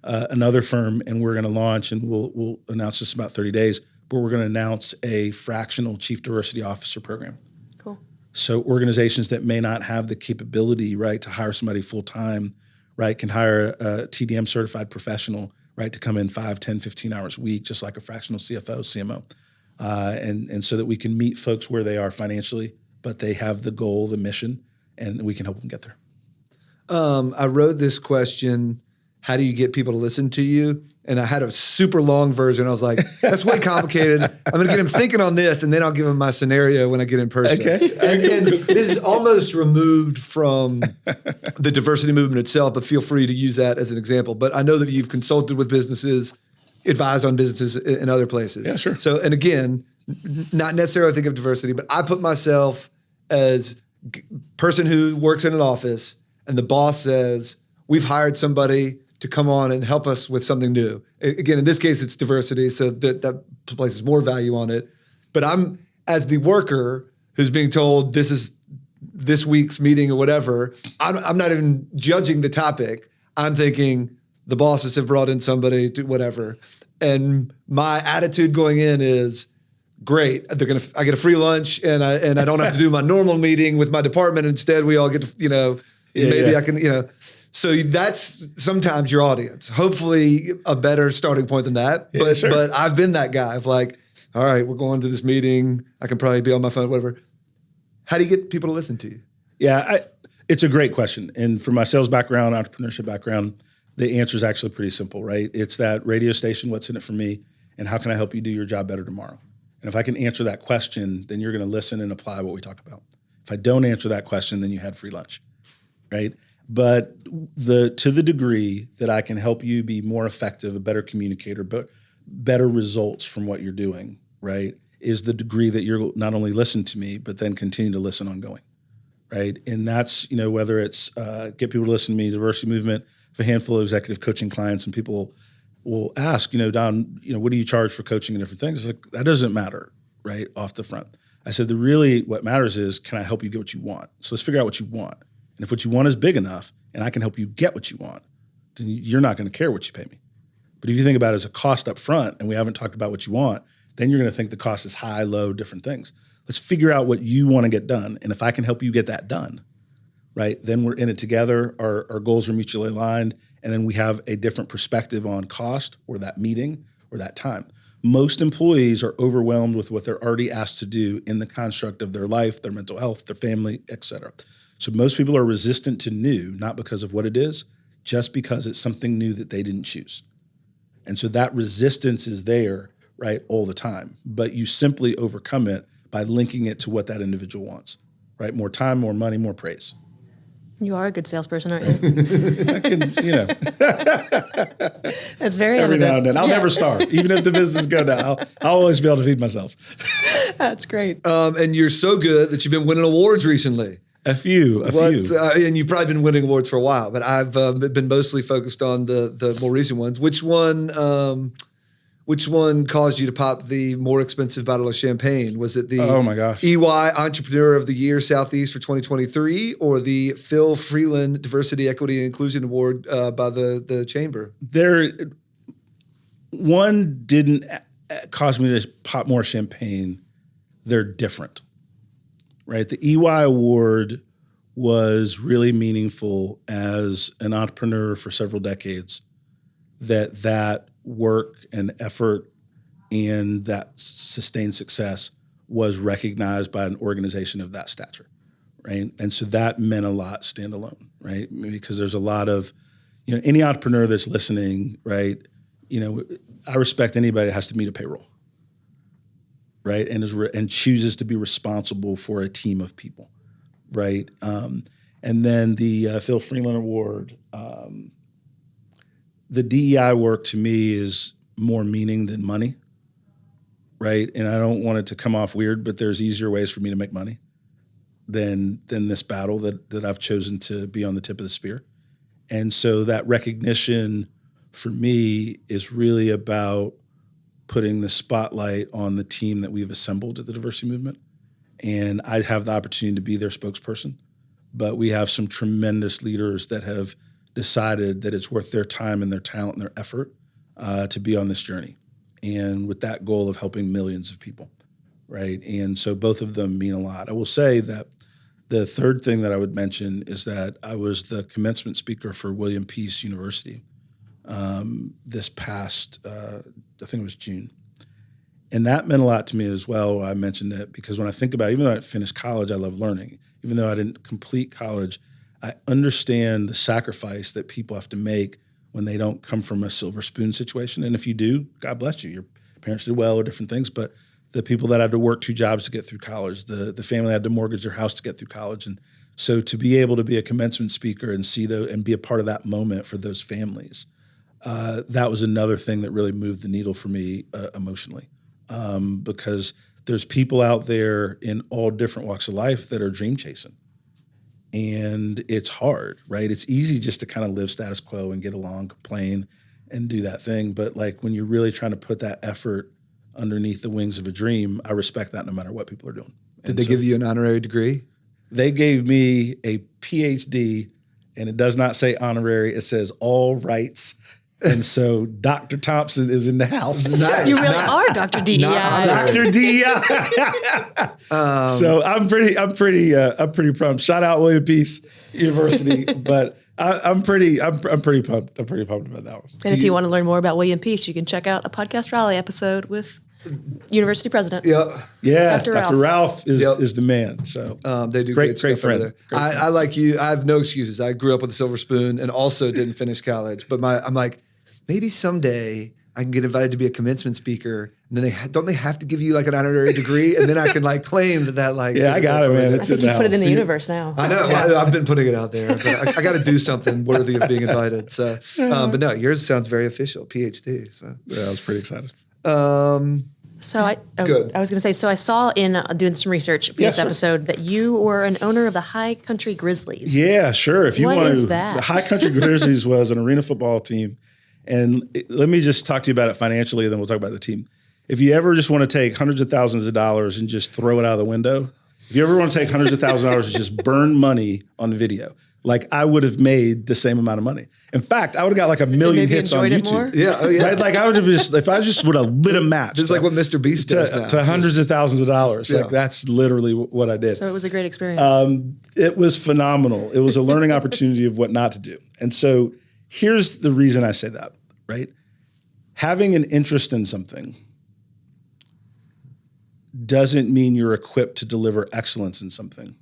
another firm, and we're going to launch, and we'll announce this in about 30 days, but we're going to announce a fractional chief diversity officer program. Cool. So organizations that may not have the capability, right, to hire somebody full-time, right, can hire a TDM certified professional, right, to come in 5, 10, 15 hours a week, just like a fractional CFO, CMO. And so that we can meet folks where they are financially, but they have the goal, the mission, and we can help them get there. I wrote this question, how do you get people to listen to you? And I had a super long version. I was like, that's way complicated. I'm going to get him thinking on this, and then I'll give him my scenario when I get in person. Okay. And this is almost removed from the diversity movement itself, but feel free to use that as an example. But I know that you've consulted with businesses, advised on businesses in other places. Yeah, sure. So, and again, not necessarily think of diversity, but I put myself as person who works in an office, and the boss says, we've hired somebody to come on and help us with something new. Again, in this case, it's diversity, so that places more value on it. But I'm, as the worker who's being told this is this week's meeting or whatever, I'm not even judging the topic. I'm thinking the bosses have brought in somebody to whatever. And my attitude going in is, great, I get a free lunch, and I don't have to do my normal meeting with my department. Instead, we all get to, I can, So that's sometimes your audience. Hopefully a better starting point than that. Yeah, but sure. but I've been that guy of like, all right, we're going to this meeting. I can probably be on my phone, whatever. How do you get people to listen to you? Yeah, it's a great question. And from my sales background, entrepreneurship background, the answer is actually pretty simple, right? It's that radio station, what's in it for me, and how can I help you do your job better tomorrow? And if I can answer that question, then you're going to listen and apply what we talk about. If I don't answer that question, then you had free lunch, right? But to the degree that I can help you be more effective, a better communicator, but better results from what you're doing, right, is the degree that you're not only listen to me, but then continue to listen ongoing, right? And that's, whether it's get people to listen to me, diversity movement, for a handful of executive coaching clients, and people will ask, Don, what do you charge for coaching and different things? It's like, that doesn't matter, right, off the front. I said, what matters is, can I help you get what you want? So let's figure out what you want. And if what you want is big enough and I can help you get what you want, then you're not going to care what you pay me. But if you think about it as a cost up front and we haven't talked about what you want, then you're going to think the cost is high, low, different things. Let's figure out what you want to get done. And if I can help you get that done, right, then we're in it together. Our goals are mutually aligned. And then we have a different perspective on cost or that meeting or that time. Most employees are overwhelmed with what they're already asked to do in the construct of their life, their mental health, their family, et cetera. So most people are resistant to new, not because of what it is, just because it's something new that they didn't choose. And so that resistance is there right, all the time. But you simply overcome it by linking it to what that individual wants, right? More time, more money, more praise. You are a good salesperson, aren't you? I can, That's very every evident. now and then. I'll never starve. Even if the business go down, I'll always be able to feed myself. That's great. And you're so good that you've been winning awards recently. A few. And you've probably been winning awards for a while, but I've been mostly focused on the more recent ones. Which one caused you to pop the more expensive bottle of champagne? Was it the Oh my gosh. EY Entrepreneur of the Year Southeast for 2023 or the Phil Freelon Diversity, Equity, and Inclusion Award by the Chamber? One didn't cause me to pop more champagne. They're different, right? The EY Award was really meaningful as an entrepreneur for several decades, that work and effort and that sustained success was recognized by an organization of that stature, right? And so that meant a lot standalone, right? Because there's a lot of, any entrepreneur that's listening, right? I respect anybody that has to meet a payroll, right? And chooses to be responsible for a team of people, right? And then the Phil Freelon Award, the DEI work to me is more meaning than money, right? And I don't want it to come off weird, but there's easier ways for me to make money than this battle that I've chosen to be on the tip of the spear. And so that recognition for me is really about putting the spotlight on the team that we've assembled at the diversity movement. And I have the opportunity to be their spokesperson, but we have some tremendous leaders that have decided that it's worth their time and their talent and their effort to be on this journey. And with that goal of helping millions of people, right? And so both of them mean a lot. I will say that the third thing that I would mention is that I was the commencement speaker for William Peace University this past, I think it was June. And that meant a lot to me as well. I mentioned that because when I think about it, even though I finished college, I love learning. Even though I didn't complete college, I understand the sacrifice that people have to make when they don't come from a silver spoon situation. And if you do, God bless you. Your parents did well or different things, but the people that had to work 2 jobs to get through college, the family that had to mortgage their house to get through college. And so to be able to be a commencement speaker and and be a part of that moment for those families, that was another thing that really moved the needle for me emotionally. Because there's people out there in all different walks of life that are dream chasing. And it's hard, right? It's easy just to kind of live status quo and get along, complain, and do that thing. But like when you're really trying to put that effort underneath the wings of a dream, I respect that no matter what people are doing. Did they give you an honorary degree? They gave me a PhD, and it does not say honorary. It says all rights. And so Dr. Thompson is in the house. Nice. You really are Dr. DEI. Dr. DEI. So I'm pretty pumped. Shout out William Peace University, but I'm pretty pumped. I'm pretty pumped about that one. And if you want to learn more about William Peace, you can check out a Podcast Raleigh episode with University President. Yeah. Dr. Ralph is the man. So they do great stuff friend. over there. I like you. I have no excuses. I grew up with a silver spoon and also didn't finish college. But I'm like, maybe someday I can get invited to be a commencement speaker. And then don't they have to give you like an honorary degree? And then I can like claim that like. Yeah, I got it, man. I think you put it in the universe now. I know. I've been putting it out there, but I got to do something worthy of being invited. So, but no, yours sounds very official, PhD. So yeah, I was pretty excited. Good. I was going to say, so I saw in doing some research for this episode that you were an owner of the High Country Grizzlies. Yeah, sure. If you What want is to, that? The High Country Grizzlies was an arena football team. And let me just talk to you about it financially, and then we'll talk about the team. If you ever just want to take hundreds of thousands of dollars and just throw it out of the window, if you ever want to take hundreds of thousands of dollars and just burn money on video, like I would have made the same amount of money. In fact, I would have got like 1 million hits on YouTube. More? Yeah, oh yeah. Right? Like I would have just, if I just would have lit a match. Just like what Mr. Beast does now. To hundreds of thousands of dollars. Like that's literally what I did. So it was a great experience. It was phenomenal. It was a learning opportunity of what not to do. And so here's the reason I say that, right? Having an interest in something doesn't mean you're equipped to deliver excellence in something.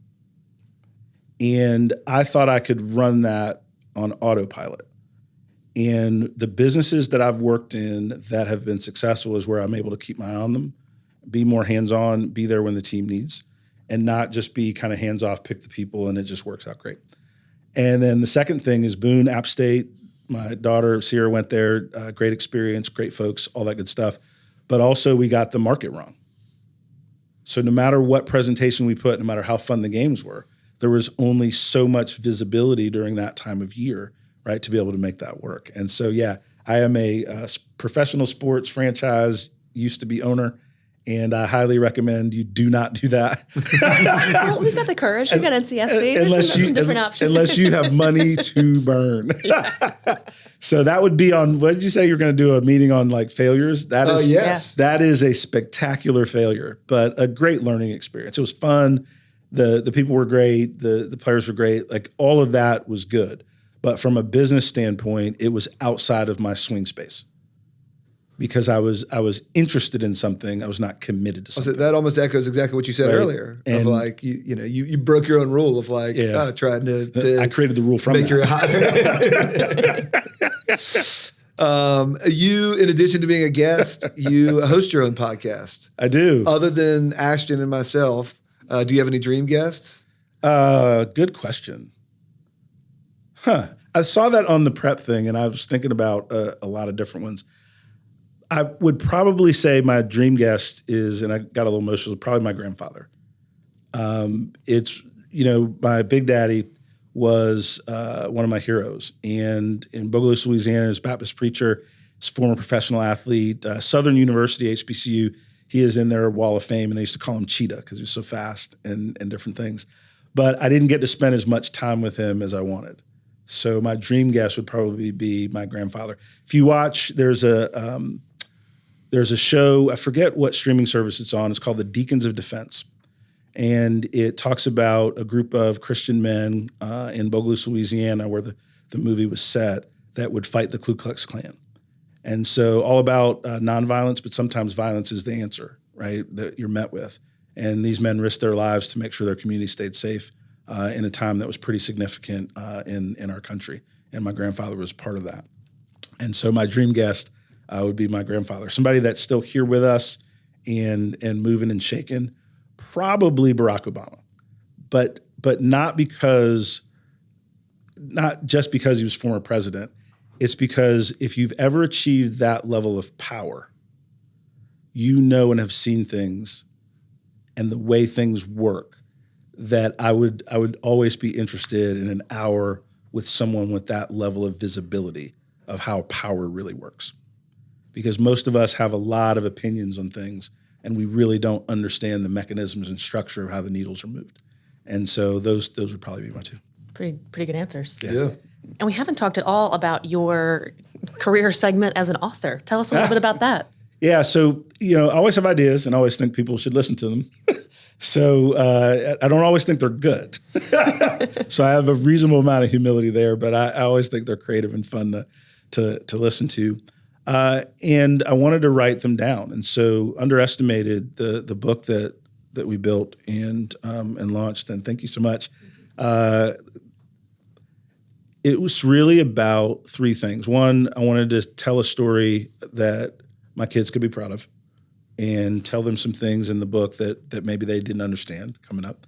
And I thought I could run that on autopilot. And the businesses that I've worked in that have been successful is where I'm able to keep my eye on them, be more hands-on, be there when the team needs, and not just be kind of hands-off, pick the people, and it just works out great. And then the second thing is Boone, App State. My daughter, Sierra, went there. Great experience, great folks, all that good stuff. But also we got the market wrong. So no matter what presentation we put, no matter how fun the games were, there was only so much visibility during that time of year, right, to be able to make that work. And so, yeah, I am a professional sports franchise, used to be owner, and I highly recommend you do not do that. Well, we've got the courage. We've got NCFC. There's some different options. Unless you have money to burn. So that would be on, what did you say you're going to do a meeting on like failures? That is, yes. That is a spectacular failure, but a great learning experience. It was fun. The people were great. The players were great. Like all of that was good. But from a business standpoint, it was outside of my swing space. Because I was interested in something, I was not committed to something. So that almost echoes exactly what you said earlier. And of like you broke your own rule of like trying to I created the rule from make your You, in addition to being a guest, you host your own podcast. I do. Other than Ashton and myself, do you have any dream guests? Good question. I saw that on the prep thing, and I was thinking about a lot of different ones. I would probably say my dream guest is, and I got a little emotional, probably my grandfather. It's, my big daddy was one of my heroes. And in Bogalusa, Louisiana, he's a Baptist preacher, he's a former professional athlete, Southern University, HBCU. He is in their wall of fame, and they used to call him Cheetah because he was so fast and different things. But I didn't get to spend as much time with him as I wanted. So my dream guest would probably be my grandfather. If you watch, there's a show, I forget what streaming service it's on. It's called The Deacons of Defense. And it talks about a group of Christian men in Bogalusa, Louisiana, where the movie was set, that would fight the Ku Klux Klan. And so all about nonviolence, but sometimes violence is the answer, right, that you're met with. And these men risked their lives to make sure their community stayed safe in a time that was pretty significant in our country. And my grandfather was part of that. And so my dream guest would be my grandfather, somebody that's still here with us and moving and shaking, probably Barack Obama, but not just because he was former president. It's because if you've ever achieved that level of power, and have seen things and the way things work, that I would always be interested in an hour with someone with that level of visibility of how power really works. Because most of us have a lot of opinions on things, and we really don't understand the mechanisms and structure of how the needles are moved. And so those would probably be my two. Pretty good answers. Yeah. And we haven't talked at all about your career segment as an author. Tell us a little bit about that. Yeah, so I always have ideas, and I always think people should listen to them. So I don't always think they're good. So I have a reasonable amount of humility there, but I always think they're creative and fun to listen to. And I wanted to write them down. And so Underestimated, the book that we built and launched, and thank you so much. It was really about three things. One, I wanted to tell a story that my kids could be proud of and tell them some things in the book that maybe they didn't understand coming up.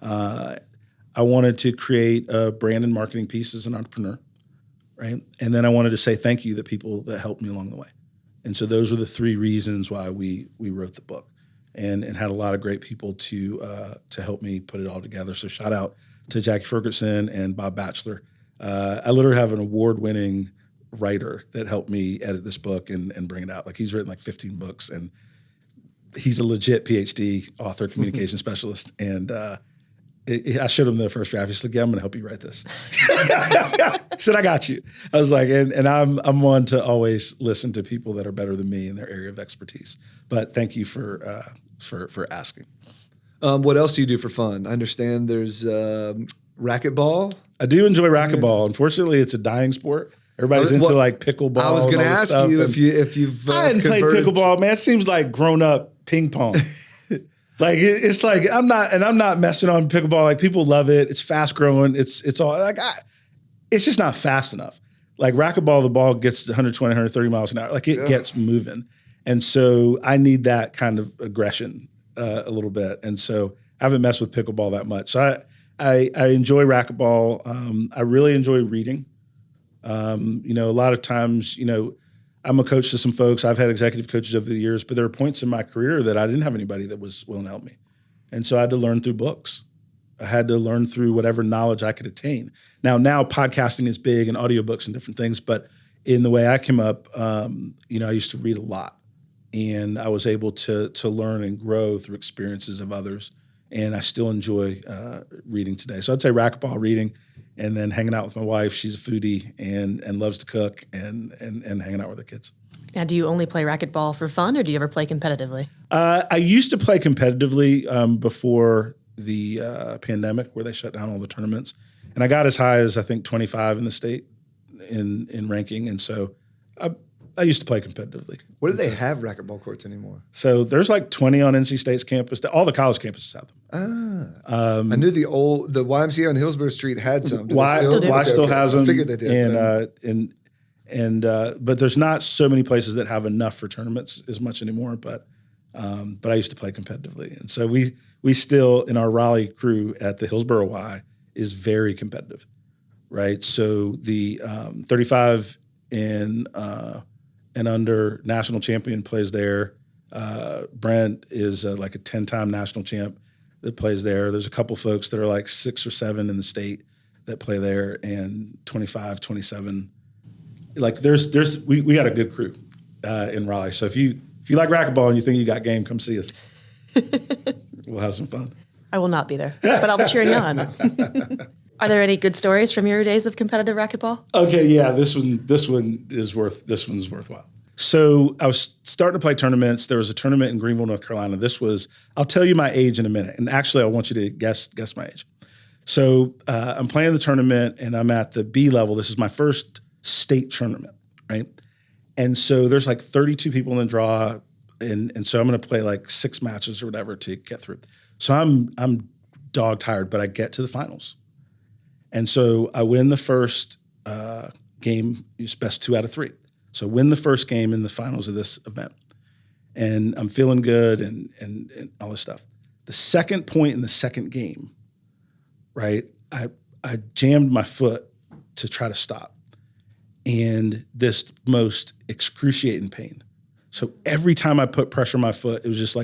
I wanted to create a brand and marketing piece as an entrepreneur. Right. And then I wanted to say thank you to people that helped me along the way. And so those were the three reasons why we wrote the book and had a lot of great people to help me put it all together. So shout out to Jackie Ferguson and Bob Batchelor. I literally have an award-winning writer that helped me edit this book and bring it out. Like he's written like 15 books, and he's a legit PhD author, communication specialist. And I showed him the first draft. He's like, "Yeah, I'm going to help you write this." He said, "I got you." I was like, and I'm one to always listen to people that are better than me in their area of expertise. But thank you for asking. What else do you do for fun? I understand there's racquetball. I do enjoy racquetball. Unfortunately, it's a dying sport. Everybody's into like pickleball. I was going to ask you if you've I hadn't played pickleball, man. It seems like grown up ping pong. Like it's like I'm not messing on pickleball. Like people love it. It's fast growing. It's all like it's just not fast enough. like racquetball, the ball gets 120, 130 miles an hour. Like it gets moving. And so I need that kind of aggression a little bit. And so I haven't messed with pickleball that much. So I enjoy racquetball. I really enjoy reading. You know, a lot of times, you know, I'm a coach to some folks. I've had executive coaches over the years, but there are points in my career that I didn't have anybody that was willing to help me. And so I had to learn through books. I had to learn through whatever knowledge I could attain. Now podcasting is big and audiobooks and different things, but in the way I came up, you know, I used to read a lot, and I was able to learn and grow through experiences of others. And I still enjoy reading today. So I'd say racquetball, reading, and then hanging out with my wife. She's a foodie and loves to cook and hanging out with her kids. Now, do you only play racquetball for fun, or do you ever play competitively? I used to play competitively before the pandemic, where they shut down all the tournaments. And I got as high as, I think, 25 in the state in ranking. And so I used to play competitively. Where do they have racquetball courts anymore? So there's like 20 on NC State's campus. All the college campuses have them. I knew the YMCA on Hillsborough Street had some. Y still has them. I figured they did. But there's not so many places that have enough for tournaments as much anymore. But I used to play competitively, and so we still, in our Raleigh crew at the Hillsborough Y, is very competitive, right? So the 35 and under national champion plays there. Brent is like a 10-time national champ that plays there. There's a couple folks that are like 6 or 7 in the state that play there, and 25, 27. Like we got a good crew in Raleigh. So if you like racquetball and you think you got game, come see us. We'll have some fun. I will not be there, but I'll be cheering you on. Are there any good stories from your days of competitive racquetball? Okay, yeah, this one's worthwhile. So I was starting to play tournaments. There was a tournament in Greenville, North Carolina. I'll tell you my age in a minute. And actually, I want you to guess my age. So I'm playing the tournament, and I'm at the B level. This is my first state tournament, right? And so there's like 32 people in the draw, and so I'm going to play like 6 matches or whatever to get through. So I'm dog tired, but I get to the finals. And so I win the first game. It's best 2 out of 3. So win the first game in the finals of this event. And I'm feeling good and all this stuff. The second point in the second game, right, I jammed my foot to try to stop. And this most excruciating pain. So every time I put pressure on my foot, it was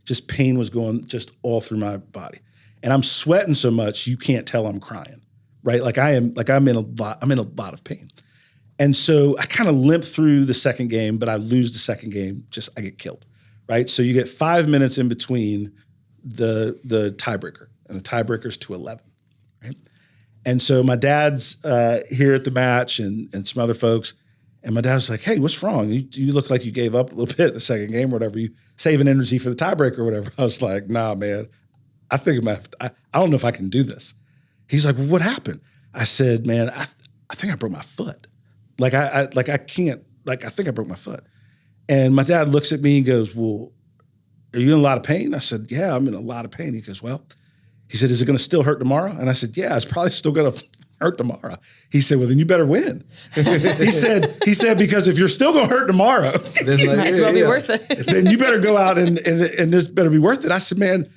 just pain was going just all through my body. And I'm sweating so much, you can't tell I'm crying, right? I'm in a lot of pain. And so I kind of limp through the second game, but I lose the second game, I get killed, right? So you get 5 minutes in between the tiebreaker, and the tiebreaker's to 11, right? And so my dad's here at the match and some other folks, and my dad was like, "Hey, what's wrong? You look like you gave up a little bit in the second game or whatever. You saving energy for the tiebreaker or whatever." I was like, "Nah, man, I think I don't know if I can do this." He's like, "Well, what happened?" I said, "Man, I think I broke my foot. I think I broke my foot." And my dad looks at me and goes, "Well, are you in a lot of pain?" I said, "Yeah, I'm in a lot of pain." He goes, "Well," he said, "is it going to still hurt tomorrow?" And I said, "Yeah, it's probably still going to hurt tomorrow." He said, "Well, then you better win." he said, "Because if you're still going to hurt tomorrow, then might as well be worth it. Then you better go out and this better be worth it." I said, "Man,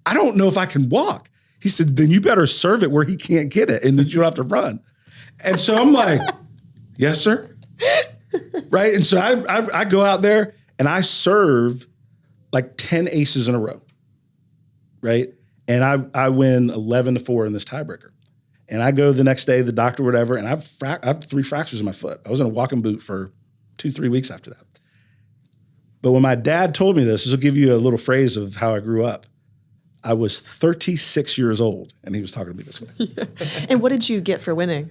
I don't know if I can walk." He said, "Then you better serve it where he can't get it, and then you don't have to run." And so I'm like, "Yes, sir." Right? And so I go out there and I serve like 10 aces in a row, right? And I win 11-4 in this tiebreaker. And I go the next day, the doctor, whatever, and I have 3 fractures in my foot. I was in a walking boot for 2-3 weeks after that. But when my dad told me this will give you a little phrase of how I grew up. I was 36 years old, and he was talking to me this way. Yeah. And what did you get for winning?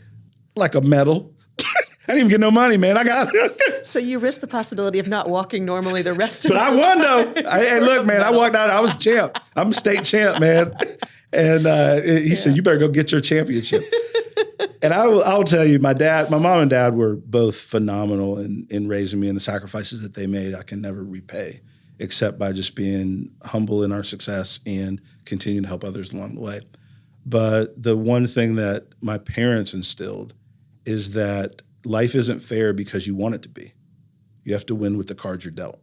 Like a medal. I didn't even get no money, man. I got it. So you risked the possibility of not walking normally the rest of But I won, though. Hey, look, man, I walked out. I was a champ. I'm a state champ, man. And he said, "You better go get your championship." And I'll tell you, my mom and dad were both phenomenal in raising me, and the sacrifices that they made, I can never repay, except by just being humble in our success and continuing to help others along the way. But the one thing that my parents instilled is that life isn't fair because you want it to be. You have to win with the cards you're dealt.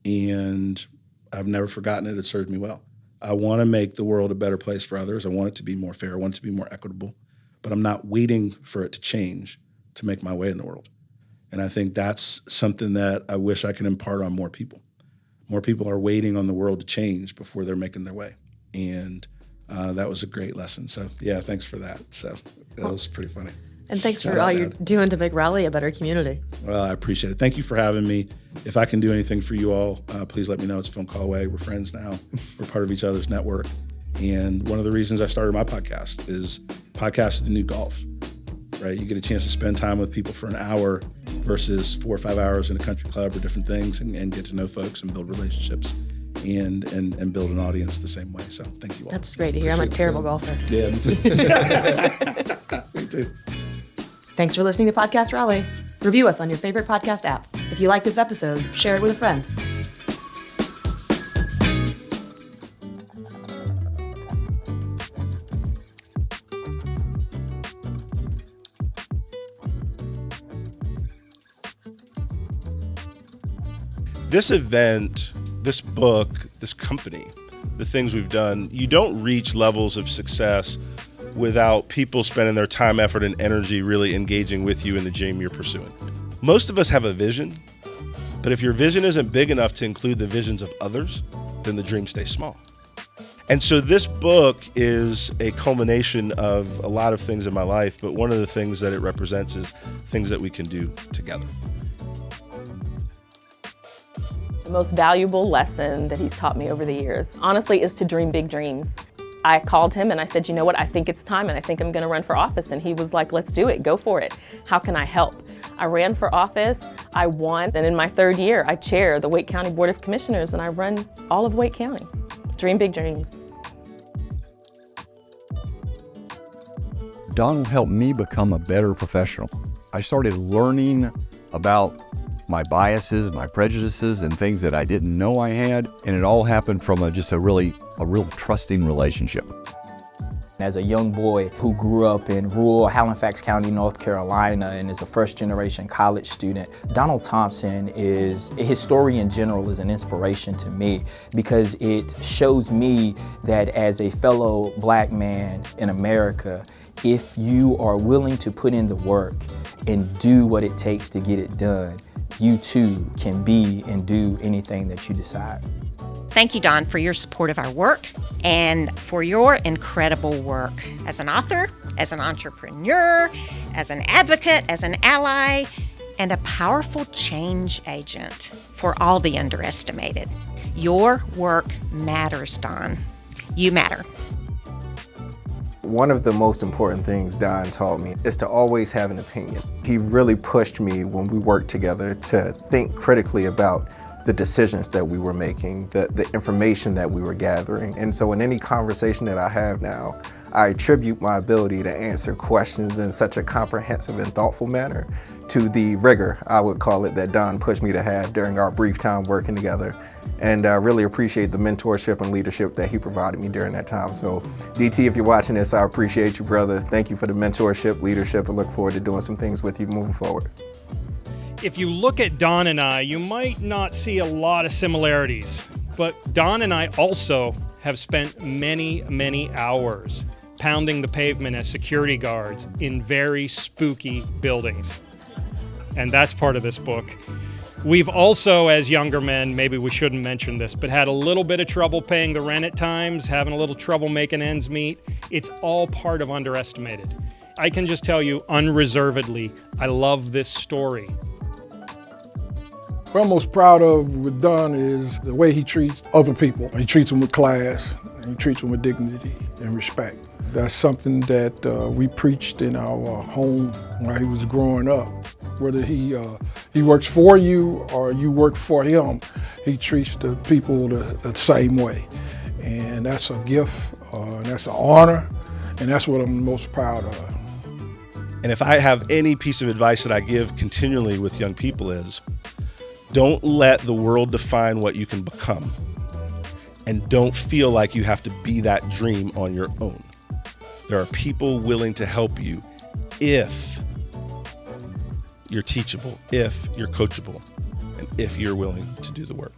And I've never forgotten it. It served me well. I want to make the world a better place for others. I want it to be more fair. I want it to be more equitable. But I'm not waiting for it to change to make my way in the world. And I think that's something that I wish I could impart on more people. More people are waiting on the world to change before they're making their way. And that was a great lesson. So, yeah, thanks for that. So that was pretty funny. And thanks for all you're doing to make Raleigh a better community. Well, I appreciate it. Thank you for having me. If I can do anything for you all, please let me know. It's a phone call away. We're friends now. We're part of each other's network. And one of the reasons I started my podcast is podcast is the new golf, right? You get a chance to spend time with people for an hour versus 4 or 5 hours in a country club or different things and get to know folks and build relationships and build an audience the same way. So thank you all. That's great to hear. I'm a terrible golfer. Yeah, me too. Me too. Thanks for listening to Podcast Raleigh. Review us on your favorite podcast app. If you like this episode, share it with a friend. This event, this book, this company, the things we've done, you don't reach levels of success without people spending their time, effort, and energy really engaging with you in the dream you're pursuing. Most of us have a vision, but if your vision isn't big enough to include the visions of others, then the dream stays small. And so this book is a culmination of a lot of things in my life, but one of the things that it represents is things that we can do together. The most valuable lesson that he's taught me over the years, honestly, is to dream big dreams. I called him and I said, you know what, I think it's time and I think I'm gonna run for office. And he was like, let's do it, go for it. How can I help? I ran for office, I won, and in my 3rd year, I chair the Wake County Board of Commissioners and I run all of Wake County. Dream big dreams. Donald helped me become a better professional. I started learning about my biases, my prejudices, and things that I didn't know I had, and it all happened from a real trusting relationship. As a young boy who grew up in rural Halifax County, North Carolina, and is a first-generation college student, Donald Thompson his story in general is an inspiration to me because it shows me that as a fellow black man in America, if you are willing to put in the work and do what it takes to get it done, you too can be and do anything that you decide. Thank you, Don, for your support of our work and for your incredible work as an author, as an entrepreneur, as an advocate, as an ally, and a powerful change agent for all the underestimated. Your work matters, Don. You matter. One of the most important things Don taught me is to always have an opinion. He really pushed me when we worked together to think critically about the decisions that we were making, the information that we were gathering. And so in any conversation that I have now, I attribute my ability to answer questions in such a comprehensive and thoughtful manner to the rigor, I would call it, that Don pushed me to have during our brief time working together. And I really appreciate the mentorship and leadership that he provided me during that time. So DT, if you're watching this, I appreciate you, brother. Thank you for the mentorship, leadership, and look forward to doing some things with you moving forward. If you look at Don and I, you might not see a lot of similarities, but Don and I also have spent many, many hours pounding the pavement as security guards in very spooky buildings. And that's part of this book. We've also, as younger men, maybe we shouldn't mention this, but had a little bit of trouble paying the rent at times, having a little trouble making ends meet. It's all part of Underestimated. I can just tell you unreservedly, I love this story. What I'm most proud of with Don is the way he treats other people. He treats them with class, and he treats them with dignity and respect. That's something that we preached in our home while he was growing up. Whether he works for you or you work for him, he treats the people the same way. And that's a gift, and that's an honor, and that's what I'm most proud of. And if I have any piece of advice that I give continually with young people is, don't let the world define what you can become. And don't feel like you have to be that dream on your own. There are people willing to help you if you're teachable, if you're coachable, and if you're willing to do the work.